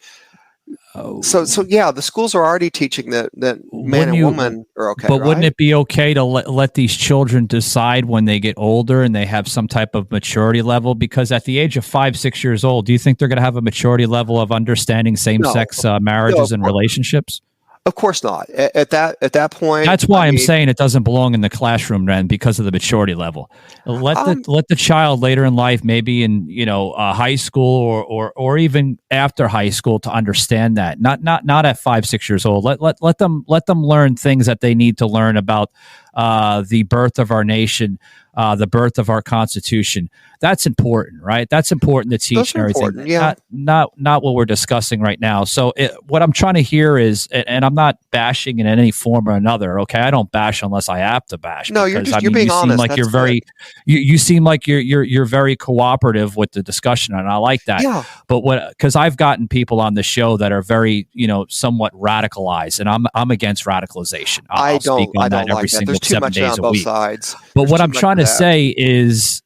so yeah, the schools are already teaching that man and woman are okay. But right? wouldn't it be okay to let these children decide when they get older and they have some type of maturity level? Because at the age of 5-6 years old, do you think they're going to have a maturity level of understanding same-sex marriages and relationships? Of course not. At that point, that's why I'm saying it doesn't belong in the classroom, then, because of the maturity level. Let the child later in life, maybe in high school or even after high school, to understand that. Not at 5-6 years old. Let them learn things that they need to learn about the birth of our nation, the birth of our Constitution. That's important, right? That's important to teach and everything. Yeah. Not what we're discussing right now. So what I'm trying to hear is, and I'm not bashing in any form or another. Okay, I don't bash unless I have to bash. No, you're being honest. Like you're very, you seem like you're very cooperative with the discussion, and I like that. Yeah. But because I've gotten people on the show that are very, somewhat radicalized, and I'm against radicalization. I don't like that. There's too much on both sides. But what I'm trying to say is,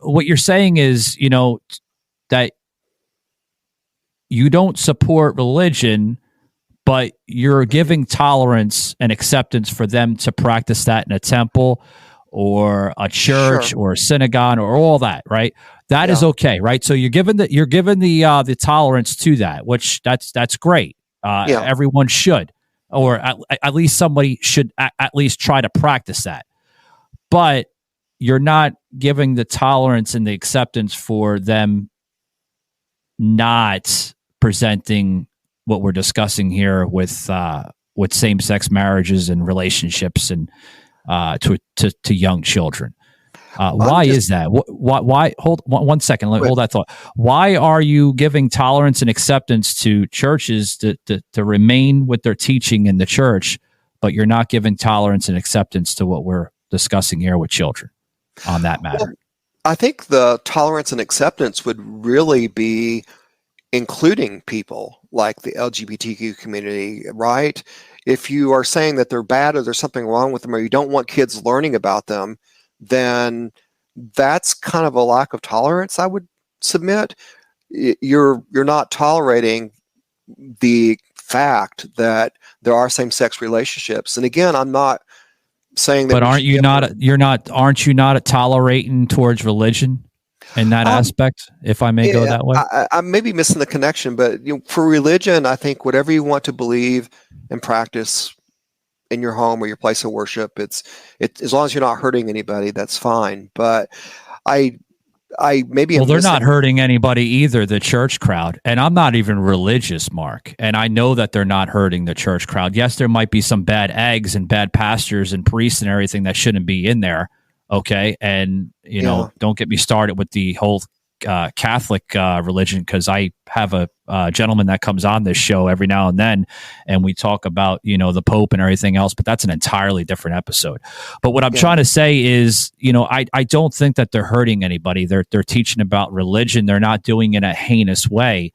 what you're saying is, that you don't support religion, but you're giving tolerance and acceptance for them to practice that in a temple or a church or a synagogue or all that, right? That is okay, right? So you're given the tolerance to that, which that's great. Everyone should, or at least somebody should at least try to practice that. But you're not giving the tolerance and the acceptance for them not presenting what we're discussing here with same-sex marriages and relationships and to young children. Why is that? Why? Hold 1 second. Hold that thought. Why are you giving tolerance and acceptance to churches to remain with their teaching in the church, but you're not giving tolerance and acceptance to what we're discussing here with children on that matter? Well, I think the tolerance and acceptance would really be including people like the LGBTQ community, right? If you are saying that they're bad or there's something wrong with them or you don't want kids learning about them, then that's kind of a lack of tolerance, I would submit. You're not tolerating the fact that there are same-sex relationships. And again, I'm not saying that. But aren't you not tolerating towards religion in that aspect, if I may go that way? I may be missing the connection, but for religion, I think whatever you want to believe and practice in your home or your place of worship, it's as long as you're not hurting anybody, that's fine. But I maybe they're not hurting anybody either, the church crowd, and I'm not even religious, Mark, and I know that they're not hurting the church crowd. Yes, there might be some bad eggs and bad pastors and priests and everything that shouldn't be in there, Okay. And, don't get me started with the whole Catholic religion, because I have a gentleman that comes on this show every now and then, and we talk about, the Pope and everything else, but that's an entirely different episode. But what I'm trying to say is, I don't think that they're hurting anybody. They're teaching about religion. They're not doing it in a heinous way.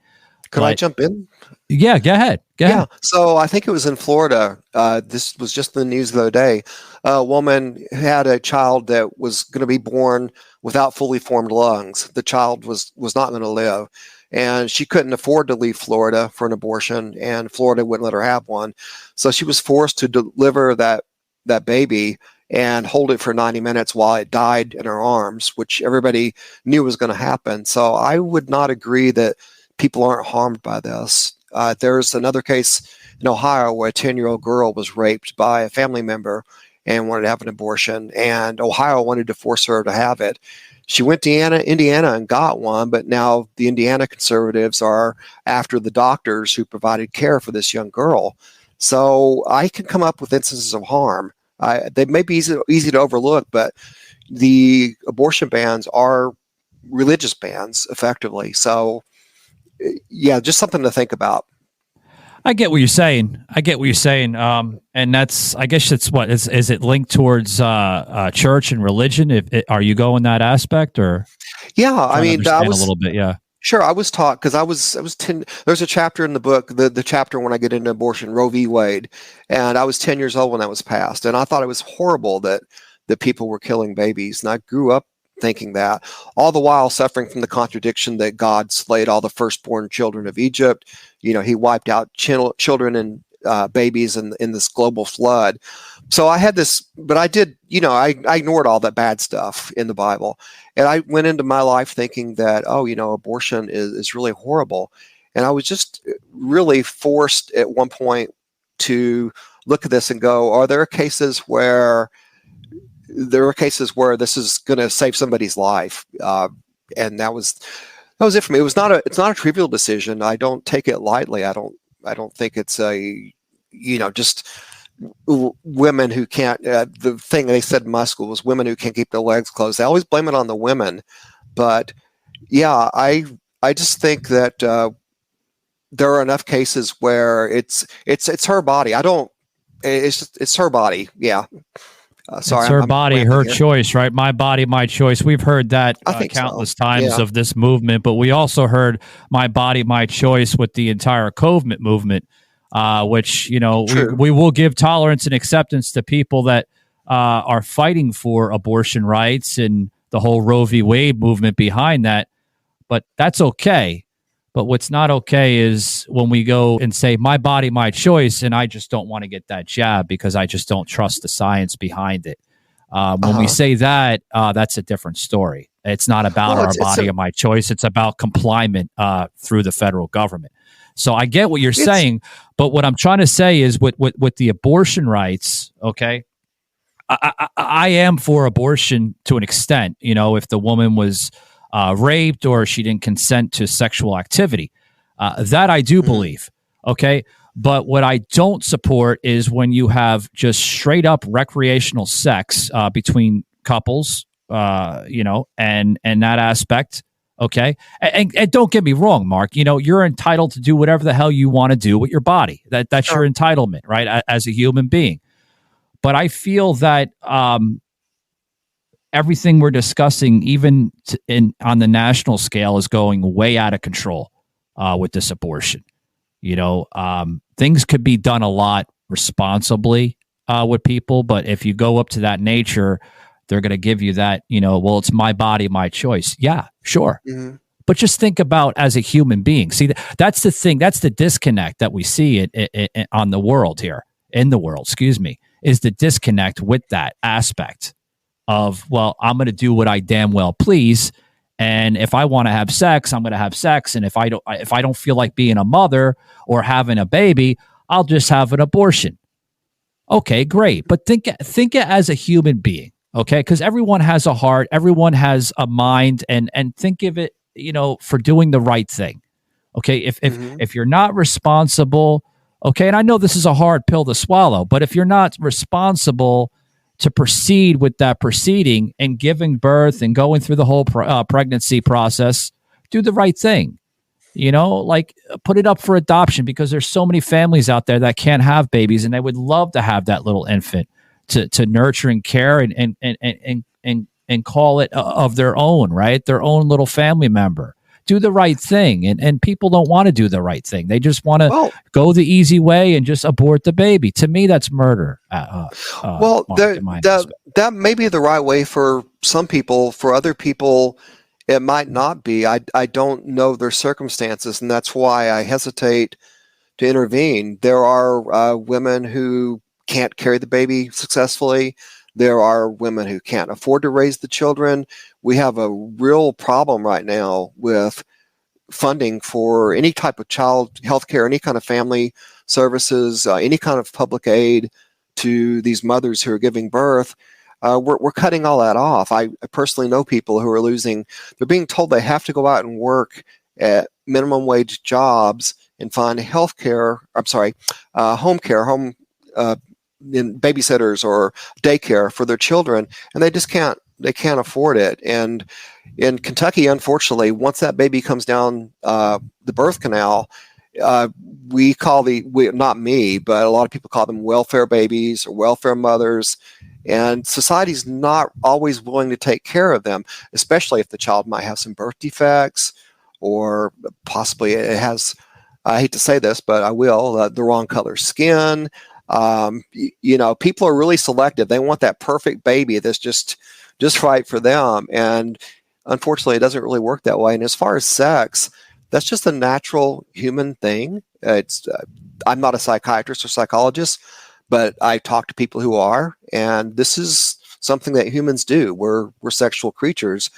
Could I jump in? Yeah, go ahead. Go ahead. So I think it was in Florida. This was just in the news the other day. A woman had a child that was going to be born without fully formed lungs. The child was not going to live. And she couldn't afford to leave Florida for an abortion, and Florida wouldn't let her have one. So she was forced to deliver that baby and hold it for 90 minutes while it died in her arms, which everybody knew was going to happen. So I would not agree that people aren't harmed by this. There's another case in Ohio where a 10-year-old girl was raped by a family member and wanted to have an abortion, and Ohio wanted to force her to have it. She went to Indiana and got one, but now the Indiana conservatives are after the doctors who provided care for this young girl. So I can come up with instances of harm. They may be easy to overlook, but the abortion bans are religious bans, effectively. So, yeah, just something to think about. I get what you're saying. And that's, I guess it's what is it linked towards church and religion? Are you going that aspect, or? Yeah, I mean, I was a little bit. Yeah, sure. I was taught, because I was 10. There's a chapter in the book, the chapter when I get into abortion, Roe v. Wade, and I was 10 years old when that was passed, and I thought it was horrible that people were killing babies, and I grew up thinking that, all the while suffering from the contradiction that God slayed all the firstborn children of Egypt. He wiped out children and babies in this global flood. So I had this, but I did, I ignored all that bad stuff in the Bible. And I went into my life thinking that, abortion is really horrible. And I was just really forced at one point to look at this and go, are there cases where this is going to save somebody's life? And that was it for me. It's not a trivial decision. I don't take it lightly. I don't think it's just women who can't. The thing they said in my school was women who can't keep their legs closed. They always blame it on the women, but yeah, I just think that there are enough cases where it's her body. It's her body. Yeah. Sorry, it's her body, her choice, right? My body, my choice. We've heard that countless times of this movement, but we also heard my body, my choice with the entire COVID movement, which, we will give tolerance and acceptance to people that are fighting for abortion rights and the whole Roe v. Wade movement behind that. But that's okay. But what's not okay is when we go and say, my body, my choice, and I just don't want to get that jab because I just don't trust the science behind it. When we say that, that's a different story. It's not about our body or my choice. It's about compliance through the federal government. So I get what you're saying, but what I'm trying to say is with the abortion rights, okay, I am for abortion to an extent, if the woman was raped or she didn't consent to sexual activity. That I do believe. Okay. But what I don't support is when you have just straight up recreational sex between couples, and that aspect. Okay. And don't get me wrong, Mark, you're entitled to do whatever the hell you want to do with your body. That's your entitlement, right? As a human being. But I feel that, everything we're discussing, even on the national scale, is going way out of control with this abortion. Things could be done a lot responsibly with people, but if you go up to that nature, they're going to give you that, well, it's my body, my choice. Yeah, sure. Mm-hmm. But just think about as a human being. See, that's the thing. That's the disconnect that we see on the world here, in the world, is the disconnect with that aspect of, well, I'm going to do what I damn well please, and if I want to have sex, I'm going to have sex, and if I don't feel like being a mother or having a baby, I'll just have an abortion. Okay, great, but think as a human being, okay? Because everyone has a heart, everyone has a mind, and think of it, for doing the right thing. Okay, if you're not responsible, okay, and I know this is a hard pill to swallow, but if you're not responsible, to proceed with that proceeding and giving birth and going through the whole pregnancy process, do the right thing. Like put it up for adoption, because there's so many families out there that can't have babies and they would love to have that little infant to nurture and care and call it of their own, right? Their own little family member. Do the right thing. And people don't want to do the right thing. They just want to go the easy way and just abort the baby. To me, that's murder. That may be the right way for some people. For other people, it might not be. I don't know their circumstances, and that's why I hesitate to intervene. There are women who can't carry the baby successfully. There are women who can't afford to raise the children. We have a real problem right now with funding for any type of child health care, any kind of family services, any kind of public aid to these mothers who are giving birth. We're cutting all that off. I personally know people who are they're being told they have to go out and work at minimum wage jobs and find home care, in babysitters or daycare for their children, and they just can't afford it. And in Kentucky, unfortunately, once that baby comes down the birth canal, we call not me, but a lot of people call them welfare babies or welfare mothers. And society's not always willing to take care of them, especially if the child might have some birth defects, or possibly it has, I hate to say this, but I will, the wrong color skin. People are really selective. They want that perfect baby that's just right for them. And unfortunately, it doesn't really work that way. And as far as sex, that's just a natural human thing. I'm not a psychiatrist or psychologist, but I talk to people who are, and this is something that humans do. We're sexual creatures.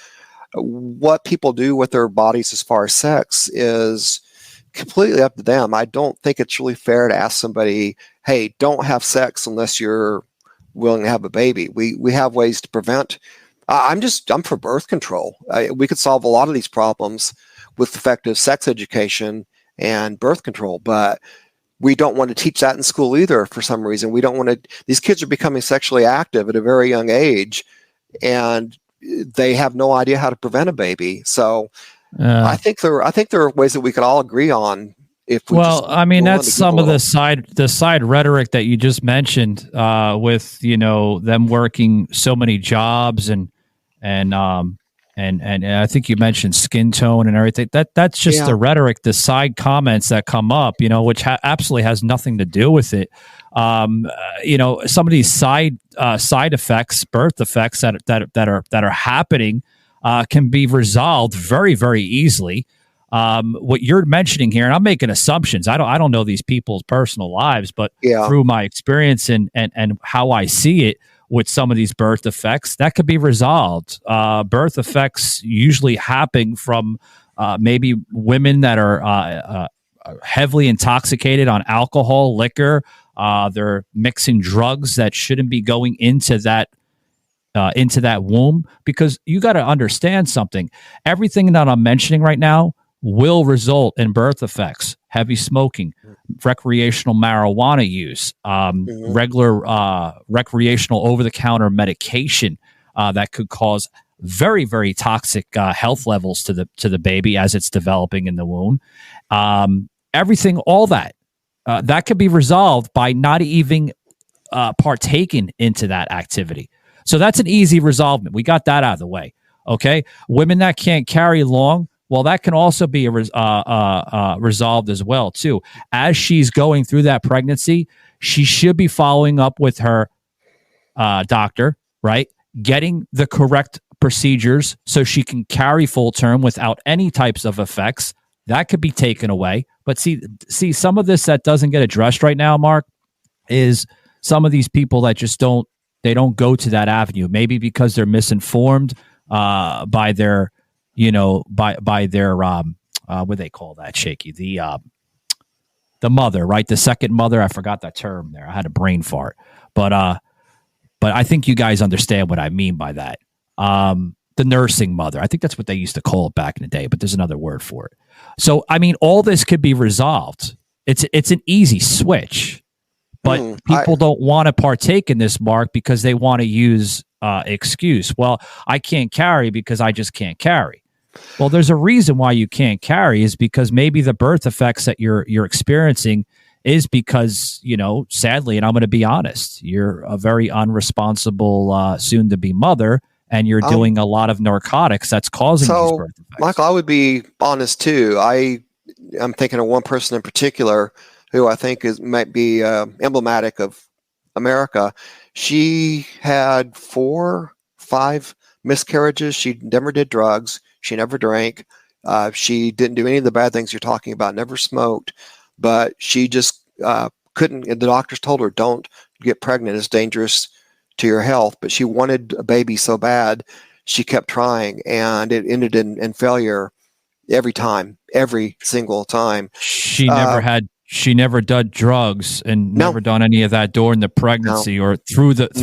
What people do with their bodies as far as sex is completely up to them. I don't think it's really fair to ask somebody, hey, don't have sex unless you're willing to have a baby. We have ways to prevent. I'm for birth control. We could solve a lot of these problems with effective sex education and birth control, but we don't want to teach that in school either for some reason. We don't want to. These kids are becoming sexually active at a very young age, and they have no idea how to prevent a baby. So I think there are ways that we could all agree on. That's some of the side rhetoric that you just mentioned, with them working so many jobs and I think you mentioned skin tone and everything. That's just the rhetoric, the side comments that come up, which absolutely has nothing to do with it. Some of these side effects, birth effects that are happening, can be resolved very, very easily. What you're mentioning here, and I'm making assumptions. I don't know these people's personal lives, but through my experience and how I see it with some of these birth effects, that could be resolved. Birth effects usually happen from maybe women that are heavily intoxicated on alcohol, liquor. They're mixing drugs that shouldn't be going into that womb, because you got to understand something. Everything that I'm mentioning right now will result in birth effects: heavy smoking, recreational marijuana use, regular recreational over-the-counter medication that could cause very, very toxic health levels to the baby as it's developing in the womb. Everything, all that could be resolved by not even partaking into that activity. So that's an easy resolvement. We got that out of the way. Okay, women that can't carry long, well, that can also be resolved as well too. As she's going through that pregnancy, she should be following up with her doctor, right? Getting the correct procedures so she can carry full term without any types of effects. That could be taken away. But see, some of this that doesn't get addressed right now, Mark, is some of these people that just don't go to that avenue. Maybe because they're misinformed by their, by their what they call that, Shaky, the mother, right? The second mother. I forgot that term there. I had a brain fart, but I think you guys understand what I mean by that. The nursing mother. I think that's what they used to call it back in the day, but there's another word for it. So, I mean, all this could be resolved. It's an easy switch, But people don't want to partake in this, Mark, because they want to use excuse. Well, I can't carry because I just can't carry. Well, there's a reason why you can't carry, is because maybe the birth effects that you're experiencing is because, sadly, and I'm going to be honest, you're a very unresponsible soon-to-be mother, and you're doing a lot of narcotics that's causing these birth effects. Michael, I would be honest too. I'm thinking of one person in particular who I think might be emblematic of America. She had 4, 5 miscarriages. She never did drugs. She never drank. She didn't do any of the bad things you're talking about. Never smoked, but she just couldn't. The doctors told her, "Don't get pregnant. It's dangerous to your health." But she wanted a baby so bad, she kept trying, and it ended in failure every single time. She never did drugs and never done any of that during the pregnancy or through the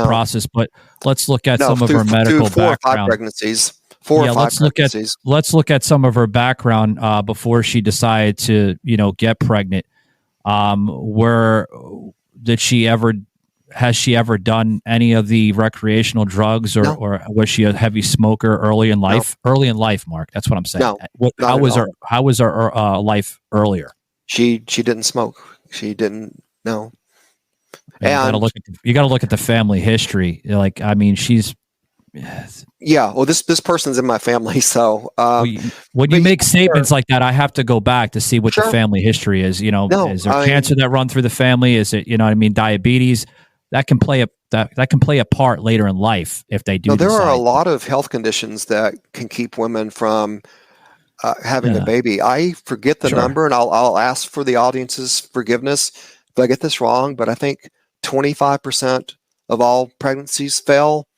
process. But let's look at some of her medical background. 4 or 5 pregnancies. 4 or 5 pregnancies. Let's look at some of her background before she decided to, get pregnant. Has she ever done any of the recreational drugs, or was she a heavy smoker early in life? No. Early in life, Mark. That's what I'm saying. No, how was her life earlier? She didn't smoke. She didn't. No. And you got to look at the family history. She's. Yeah. Well, this person's in my family, so when you make statements like that, I have to go back to see what the family history is. Is there cancer that run through the family? Is it diabetes? That can play a part later in life if they do. No, there are a lot of health conditions that can keep women from having a baby. I forget the number, and I'll ask for the audience's forgiveness if I get this wrong, but I think 25% of all pregnancies fail.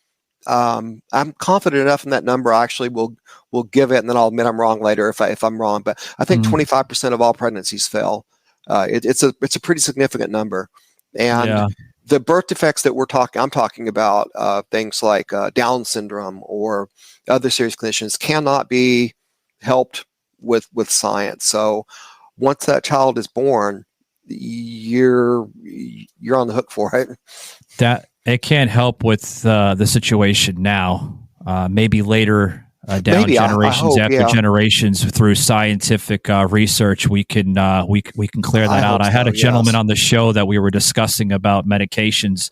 I'm confident enough in that number. I actually will give it, and then I'll admit I'm wrong later if I'm wrong. But I think 25% of all pregnancies fail. It's a pretty significant number, and the birth defects that I'm talking about, things like Down syndrome or other serious conditions, cannot be helped with science. So once that child is born, you're on the hook for it. That it can't help with the situation now. Maybe later down generations after generations through scientific research, we can clear that out. I had a gentleman on the show that we were discussing about medications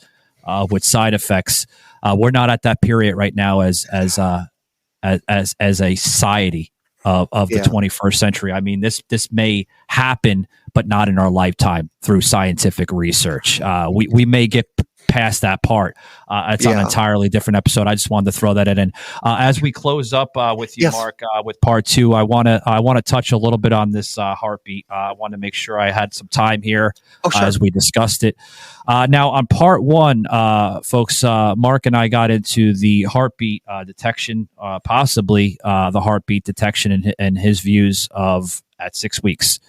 with side effects. We're not at that period right now as a society of the 21st century. I mean, this may happen, but not in our lifetime through scientific research. We may get past that part. It's on an entirely different episode. I just wanted to throw that in. As we close up with you, Mark, with part 2, I want to touch a little bit on this heartbeat. I want to make sure I had some time here as we discussed it. Now, on part 1, folks, Mark and I got into the heartbeat detection, possibly the heartbeat detection and his views of at 6 weeks.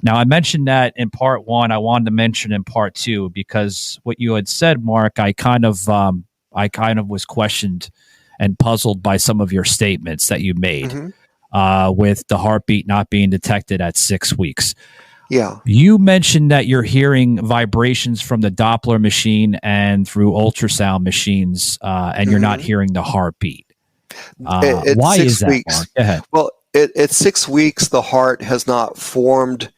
Now, I mentioned that in part 1. I wanted to mention in part 2 because what you had said, Mark, I kind of was questioned and puzzled by some of your statements that you made with the heartbeat not being detected at 6 weeks. Yeah. You mentioned that you're hearing vibrations from the Doppler machine and through ultrasound machines, and you're not hearing the heartbeat. Why is that, Mark? Go ahead. Well, at 6 weeks, the heart has not formed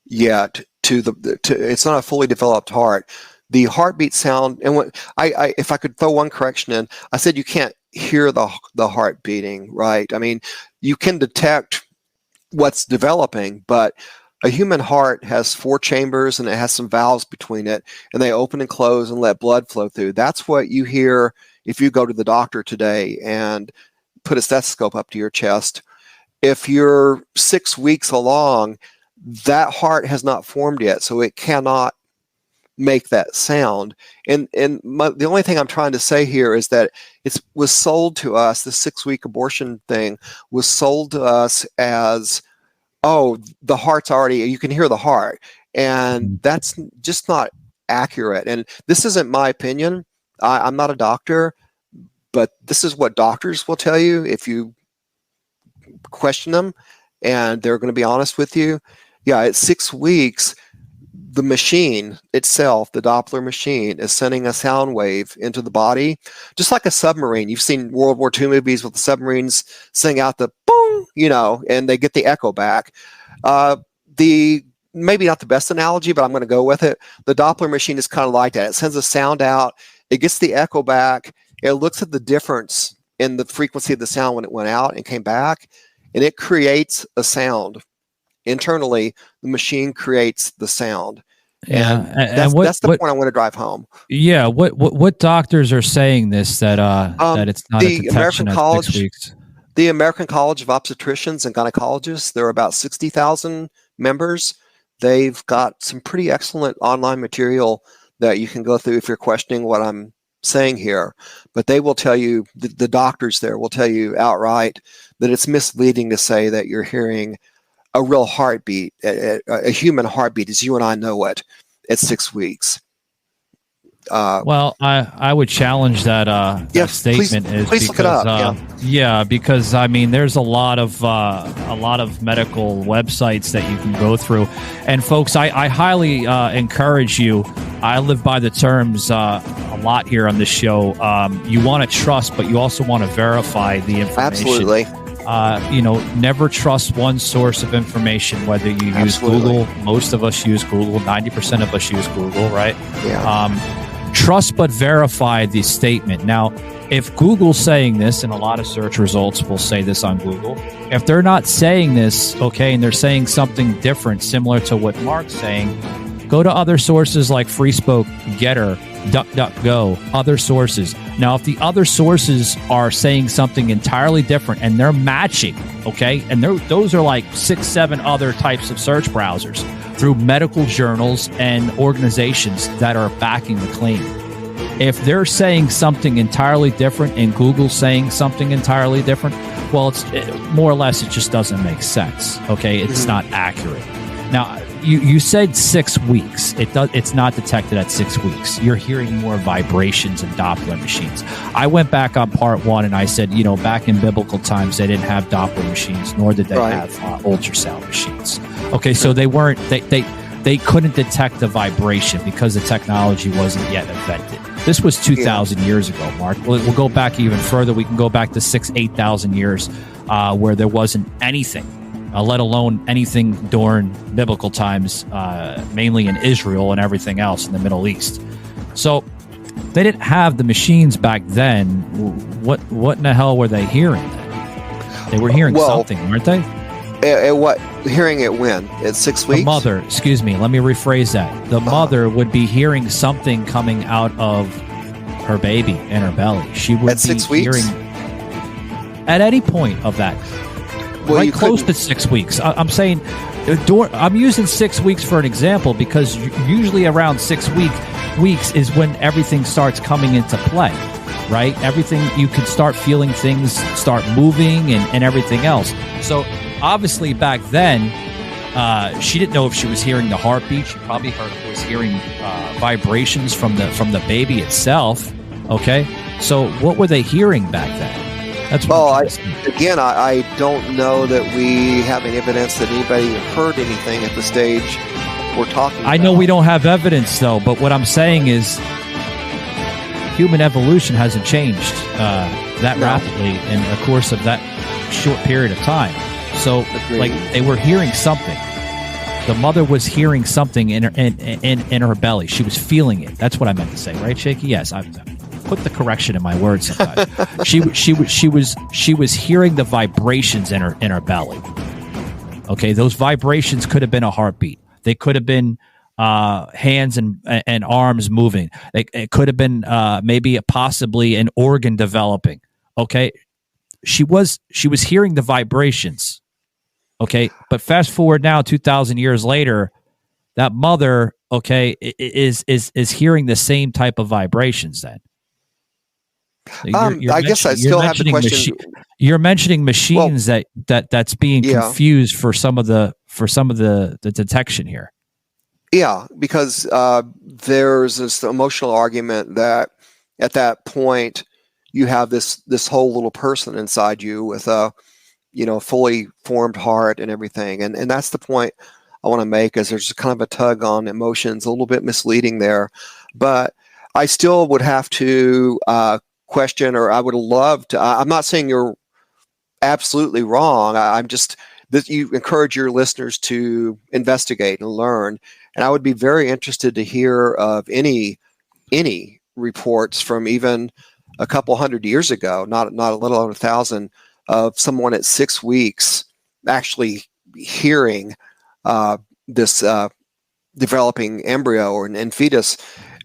yet it's not a fully developed heart. The heartbeat sound, and what if I could throw one correction in, I said you can't hear the heart beating, right? I mean, you can detect what's developing, but a human heart has 4 chambers and it has some valves between it, and they open and close and let blood flow through. That's what you hear if you go to the doctor today and put a stethoscope up to your chest. If you're 6 weeks along, that heart has not formed yet, so it cannot make that sound. And the only thing I'm trying to say here is that it was sold to us, the 6-week abortion thing was sold to us as, the heart's already, you can hear the heart. And that's just not accurate. And this isn't my opinion. I'm not a doctor, but this is what doctors will tell you if you question them, and they're going to be honest with you. Yeah, at 6 weeks, the machine itself, the Doppler machine, is sending a sound wave into the body, just like a submarine. You've seen World War II movies with the submarines sending out the boom, and they get the echo back. The maybe not the best analogy, but I'm going to go with it. The Doppler machine is kind of like that. It sends a sound out, it gets the echo back, it looks at the difference in the frequency of the sound when it went out and came back, and it creates a sound. Internally, the machine creates the sound. Yeah, and that's the point I want to drive home. Yeah, what doctors are saying this that it's not a detection at 6 weeks? The American College of Obstetricians and Gynecologists, there are about 60,000 members. They've got some pretty excellent online material that you can go through if you're questioning what I'm saying here. But they will tell you, the doctors there will tell you outright that it's misleading to say that you're hearing a real heartbeat, a human heartbeat as you and I know it at 6 weeks. Well, I would challenge that statement. Please look it up. Because I mean, there's a lot of medical websites that you can go through, and folks, I highly encourage you. I live by the terms a lot here on this show. You want to trust, but you also want to verify the information. Absolutely. Never trust one source of information, whether you use Google. Most of us use Google. 90% of us use Google, right? Yeah. Trust but verify the statement. Now, if Google's saying this, and a lot of search results will say this on Google, if they're not saying this, okay, and they're saying something different, similar to what Mark's saying, go to other sources like FreeSpoke, Getter, DuckDuckGo, other sources. Now, if the other sources are saying something entirely different and they're matching, okay, and those are like 6-7 other types of search browsers through medical journals and organizations that are backing the claim. If they're saying something entirely different and Google's saying something entirely different, well, it's more or less, it just doesn't make sense, okay? It's not accurate. Now, you said 6 weeks. It's not detected at 6 weeks. You're hearing more vibrations in Doppler machines. I went back on part 1 and I said, back in biblical times, they didn't have Doppler machines, nor did they have ultrasound machines. Okay, so they weren't. They couldn't detect the vibration because the technology wasn't yet invented. This was 2,000 years ago, Mark. We'll go back even further. We can go back to 8,000 years where there wasn't anything. Let alone anything during biblical times, mainly in Israel and everything else in the Middle East. So they didn't have the machines back then. What in the hell were they hearing then? They were hearing something, weren't they? What hearing it when? At 6 weeks? The mother, excuse me, let me rephrase that. The mother would be hearing something coming out of her baby in her belly. She would at 6 weeks? Hearing at any point of that. Right close to 6 weeks. I'm saying, I'm using 6 weeks for an example because usually around 6 weeks is when everything starts coming into play, right? Everything, you can start feeling things start moving and everything else. So obviously back then, she didn't know if she was hearing the heartbeat. She probably was hearing vibrations from the baby itself. Okay, so what were they hearing back then? That's what I don't know that we have any evidence that anybody heard anything at the stage we're talking about. I know we don't have evidence, though, but what I'm saying is human evolution hasn't changed that rapidly in the course of that short period of time. So, like, they were hearing something. The mother was hearing something in her belly. She was feeling it. That's what I meant to say, right, Shaky? Yes, I put the correction in my words sometimes. she was hearing the vibrations in her belly. Okay, those vibrations could have been a heartbeat. They could have been hands and arms moving. It could have been possibly an organ developing. Okay, she was hearing the vibrations. Okay, but fast forward now 2,000 years later, that mother, okay, is hearing the same type of vibrations then. I guess I still have the question. You're mentioning machines that's being confused for some of the detection here. Yeah, because there's this emotional argument that at that point you have this whole little person inside you with a fully formed heart and everything, and that's the point I want to make, as there's kind of a tug on emotions, a little bit misleading there. But I still would have to question, or I would love to. I'm not saying you're absolutely wrong. I'm just that you encourage your listeners to investigate and learn. And I would be very interested to hear of any reports from even a couple hundred years ago, not a little over 1,000, of someone at 6 weeks actually hearing this developing embryo or an fetus.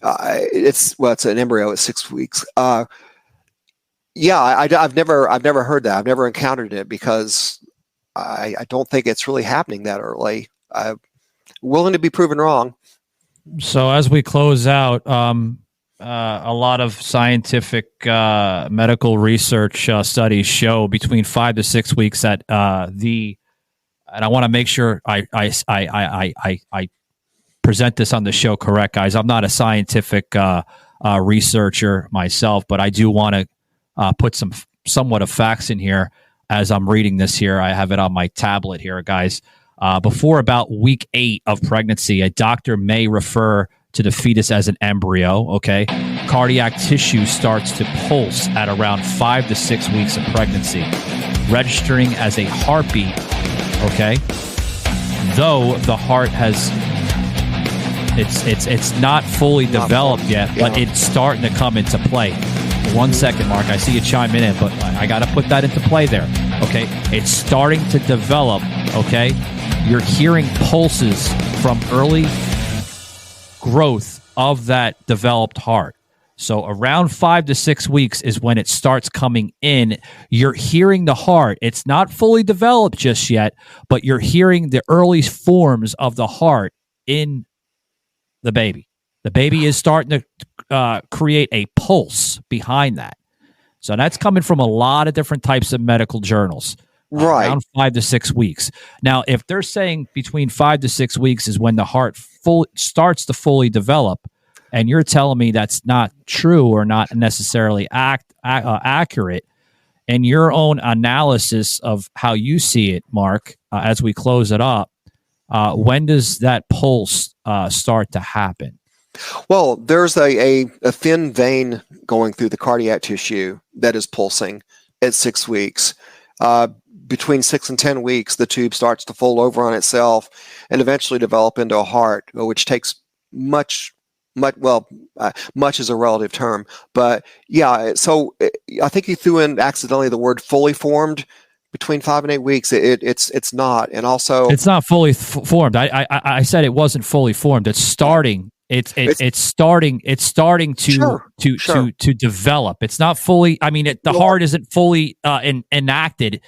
It's an embryo at 6 weeks. I've never heard that. I've never encountered it because I don't think it's really happening that early. I'm willing to be proven wrong. So as we close out, a lot of scientific medical research studies show between 5 to 6 weeks that and I want to make sure I present this on the show correct, guys. I'm not a scientific researcher myself, but I do want to put somewhat of facts in here as I'm reading this here. I have it on my tablet here, guys. Before about week 8 of pregnancy, a doctor may refer to the fetus as an embryo, okay? Cardiac tissue starts to pulse at around 5 to 6 weeks of pregnancy, registering as a heartbeat, okay? Though the heart has, it's not fully developed yet, but it's starting to come into play. 1 second, Mark. I see you chiming in, but I got to put that into play there, okay? It's starting to develop, okay? You're hearing pulses from early growth of that developed heart. So around 5 to 6 weeks is when it starts coming in. You're hearing the heart. It's not fully developed just yet, but you're hearing the early forms of the heart in the baby. The baby is starting to create a pulse behind that. So that's coming from a lot of different types of medical journals. Right. Around 5 to 6 weeks. Now, if they're saying between 5 to 6 weeks is when the heart starts to fully develop, and you're telling me that's not true or not necessarily accurate, in your own analysis of how you see it, Mark, as we close it up, when does that pulse start to happen? Well, there's a thin vein going through the cardiac tissue that is pulsing at 6 weeks. Between 6 and 10 weeks, the tube starts to fold over on itself and eventually develop into a heart, which takes much is a relative term. But yeah, so I think you threw in accidentally the word fully formed. Between 5 and 8 weeks, it's not, and also it's not fully formed. I said it wasn't fully formed. It's starting. It's starting to develop. It's not fully. I mean, the heart isn't fully enacted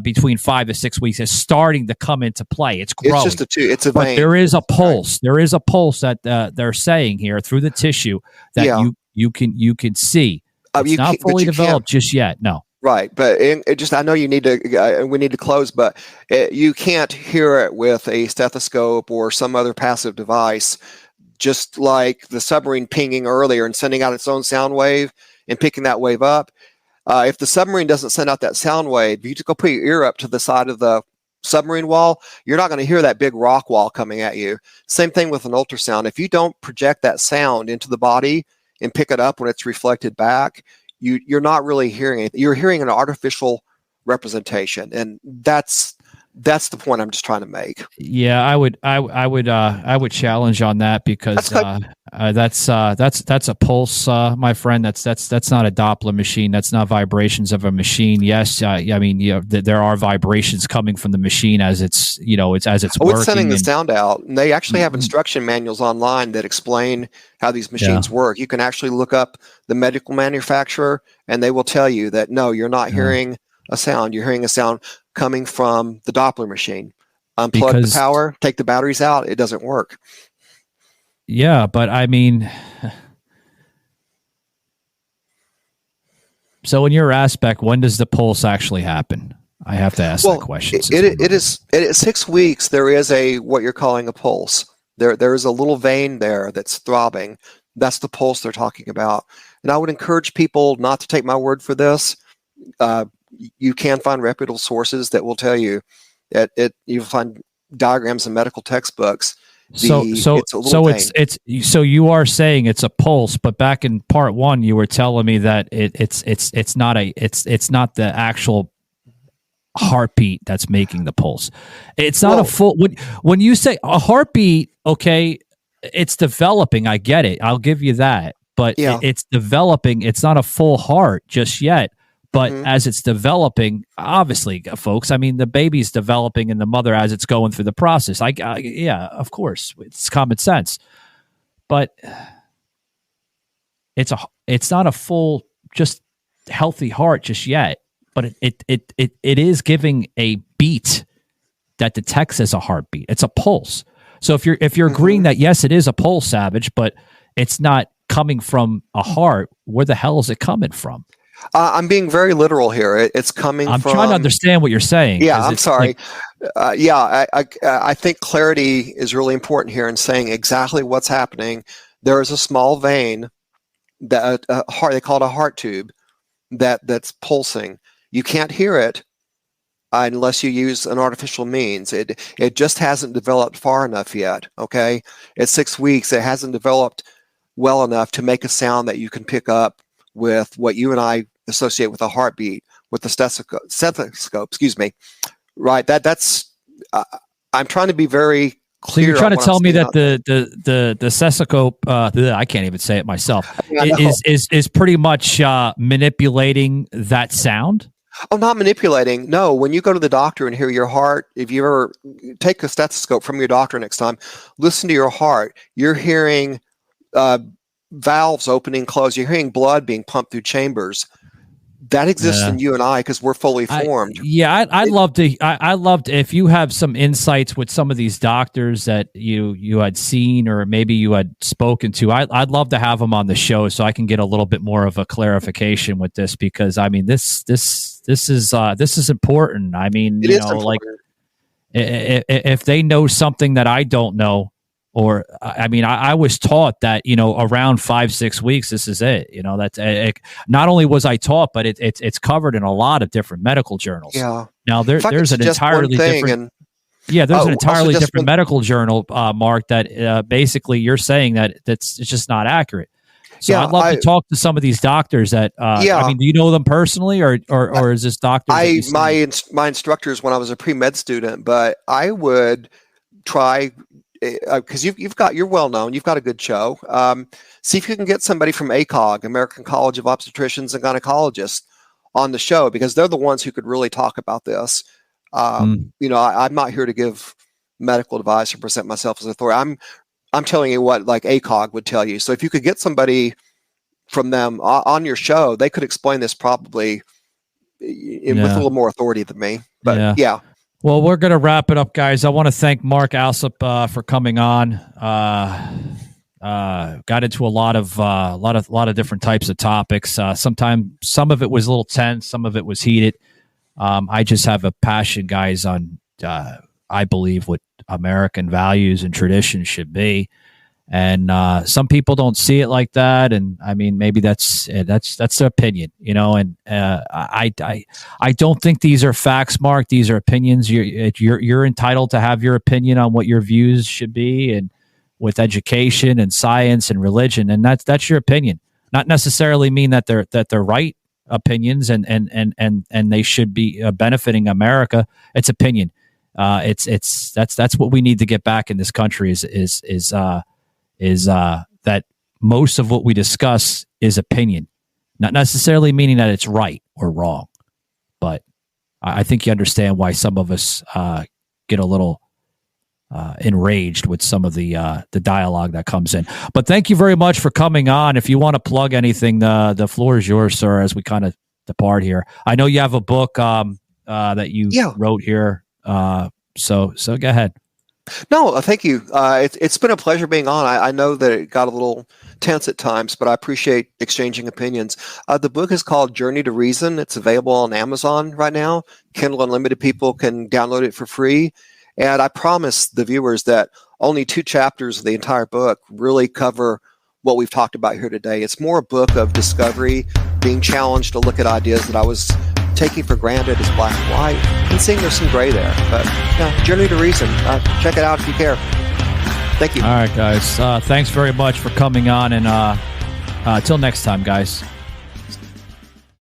between 5 to 6 weeks. It's starting to come into play. It's growing. It's just it's a vein. But there is a pulse. There is a pulse that they're saying here through the tissue that you can see. It's not fully developed just yet. No. Right, but I know you need to. We need to close, but you can't hear it with a stethoscope or some other passive device. Just like the submarine pinging earlier and sending out its own sound wave and picking that wave up. If the submarine doesn't send out that sound wave, you just go put your ear up to the side of the submarine wall, you're not going to hear that big rock wall coming at you. Same thing with an ultrasound. If you don't project that sound into the body and pick it up when it's reflected back, you're not really hearing it. You're hearing an artificial representation, and that's the point I'm just trying to make. Yeah, I would challenge on that because that's a pulse, my friend. That's not a Doppler machine. That's not vibrations of a machine. Yes, I mean, there are vibrations coming from the machine as it's working. It's sending the sound out, and they actually have instruction manuals online that explain how these machines work. You can actually look up the medical manufacturer, and they will tell you that no, you're not hearing a sound. You're hearing a sound coming from the Doppler machine. Unplug the power, take the batteries out, it doesn't work. Yeah, but I mean, so in your aspect, when does the pulse actually happen? I have to ask that question. It is at 6 weeks. There is what you're calling a pulse. There is a little vein there that's throbbing. That's the pulse they're talking about. And I would encourage people not to take my word for this. You can find reputable sources that will tell you that you'll find diagrams in medical textbooks. So you are saying it's a pulse, but back in part one, you were telling me that it's not the actual heartbeat that's making the pulse. It's not a full. When you say a heartbeat, okay, it's developing. I get it. I'll give you that, but it's developing. It's not a full heart just yet. But as it's developing, obviously, folks, I mean, the baby's developing in the mother as it's going through the process. Yeah, of course, it's common sense. But it's not a full, just healthy heart just yet. But it is giving a beat that detects as a heartbeat. It's a pulse. So if you're agreeing that yes, it is a pulse, Savage, but it's not coming from a heart, where the hell is it coming from? I'm being very literal here. It's coming I'm from... trying to understand what you're saying. Yeah, I'm sorry. I think clarity is really important here in saying exactly what's happening. There is a small vein, that they call it a heart tube, that's pulsing. You can't hear it unless you use an artificial means. It just hasn't developed far enough yet, okay? At 6 weeks, it hasn't developed well enough to make a sound that you can pick up with what you and I associate with a heartbeat, with the stethoscope, excuse me. Right. That's I'm trying to be very clear. So you're trying to tell me that the stethoscope, I can't even say it myself, is pretty much manipulating that sound? Oh, not manipulating. No, when you go to the doctor and hear your heart, if you ever take a stethoscope from your doctor next time, listen to your heart. You're hearing valves opening, close. You're hearing blood being pumped through chambers. That exists in you and I because we're fully formed. I'd love to if you have some insights with some of these doctors that you had seen or maybe you had spoken to. I'd love to have them on the show so I can get a little bit more of a clarification with this, because I mean this is important. I mean, it is important. Like if they know something that I don't know. Or, I mean, I was taught that, around 5-6 weeks, this is it. That's not only was I taught, but it's covered in a lot of different medical journals. Yeah. Now there's an entirely different. There's an entirely different medical journal, Mark, that basically you're saying that it's just not accurate. So I'd love to talk to some of these doctors that. I mean, do you know them personally, or is this doctor? My instructors when I was a pre-med student, but I would try. Because you're well known, you've got a good show. See if you can get somebody from ACOG, American College of Obstetricians and Gynecologists, on the show, because they're the ones who could really talk about this. I'm not here to give medical advice or present myself as authority. I'm telling you what, like ACOG would tell you. So if you could get somebody from them on your show, they could explain this probably with a little more authority than me. But yeah. Well, we're going to wrap it up, guys. I want to thank Mark Alsip for coming on. Got into a lot of different types of topics. Sometimes some of it was a little tense, some of it was heated. I just have a passion, guys, on I believe what American values and traditions should be. And some people don't see it like that, and I mean, maybe that's their opinion, And I don't think these are facts, Mark. These are opinions. You're entitled to have your opinion on what your views should be, and with education and science and religion, and that's your opinion. Not necessarily mean that they're right opinions, and they should be benefiting America. It's opinion. That's what we need to get back in this country. Is that most of what we discuss is opinion, not necessarily meaning that it's right or wrong. But I think you understand why some of us get a little enraged with some of the dialogue that comes in. But thank you very much for coming on. If you want to plug anything, the floor is yours, sir, as we kind of depart here. I know you have a book that you wrote here. So go ahead. No, thank you. It's been a pleasure being on. I know that it got a little tense at times, but I appreciate exchanging opinions. The book is called Journey to Reason. It's available on Amazon right now. Kindle Unlimited people can download it for free. And I promise the viewers that only 2 chapters of the entire book really cover what we've talked about here today. It's more a book of discovery, being challenged to look at ideas that I was taking for granted as black and white, and seeing there's some gray there. But yeah, journey to reason. Check it out if you care. Thank you. All right, guys. Thanks very much for coming on, and till next time, guys.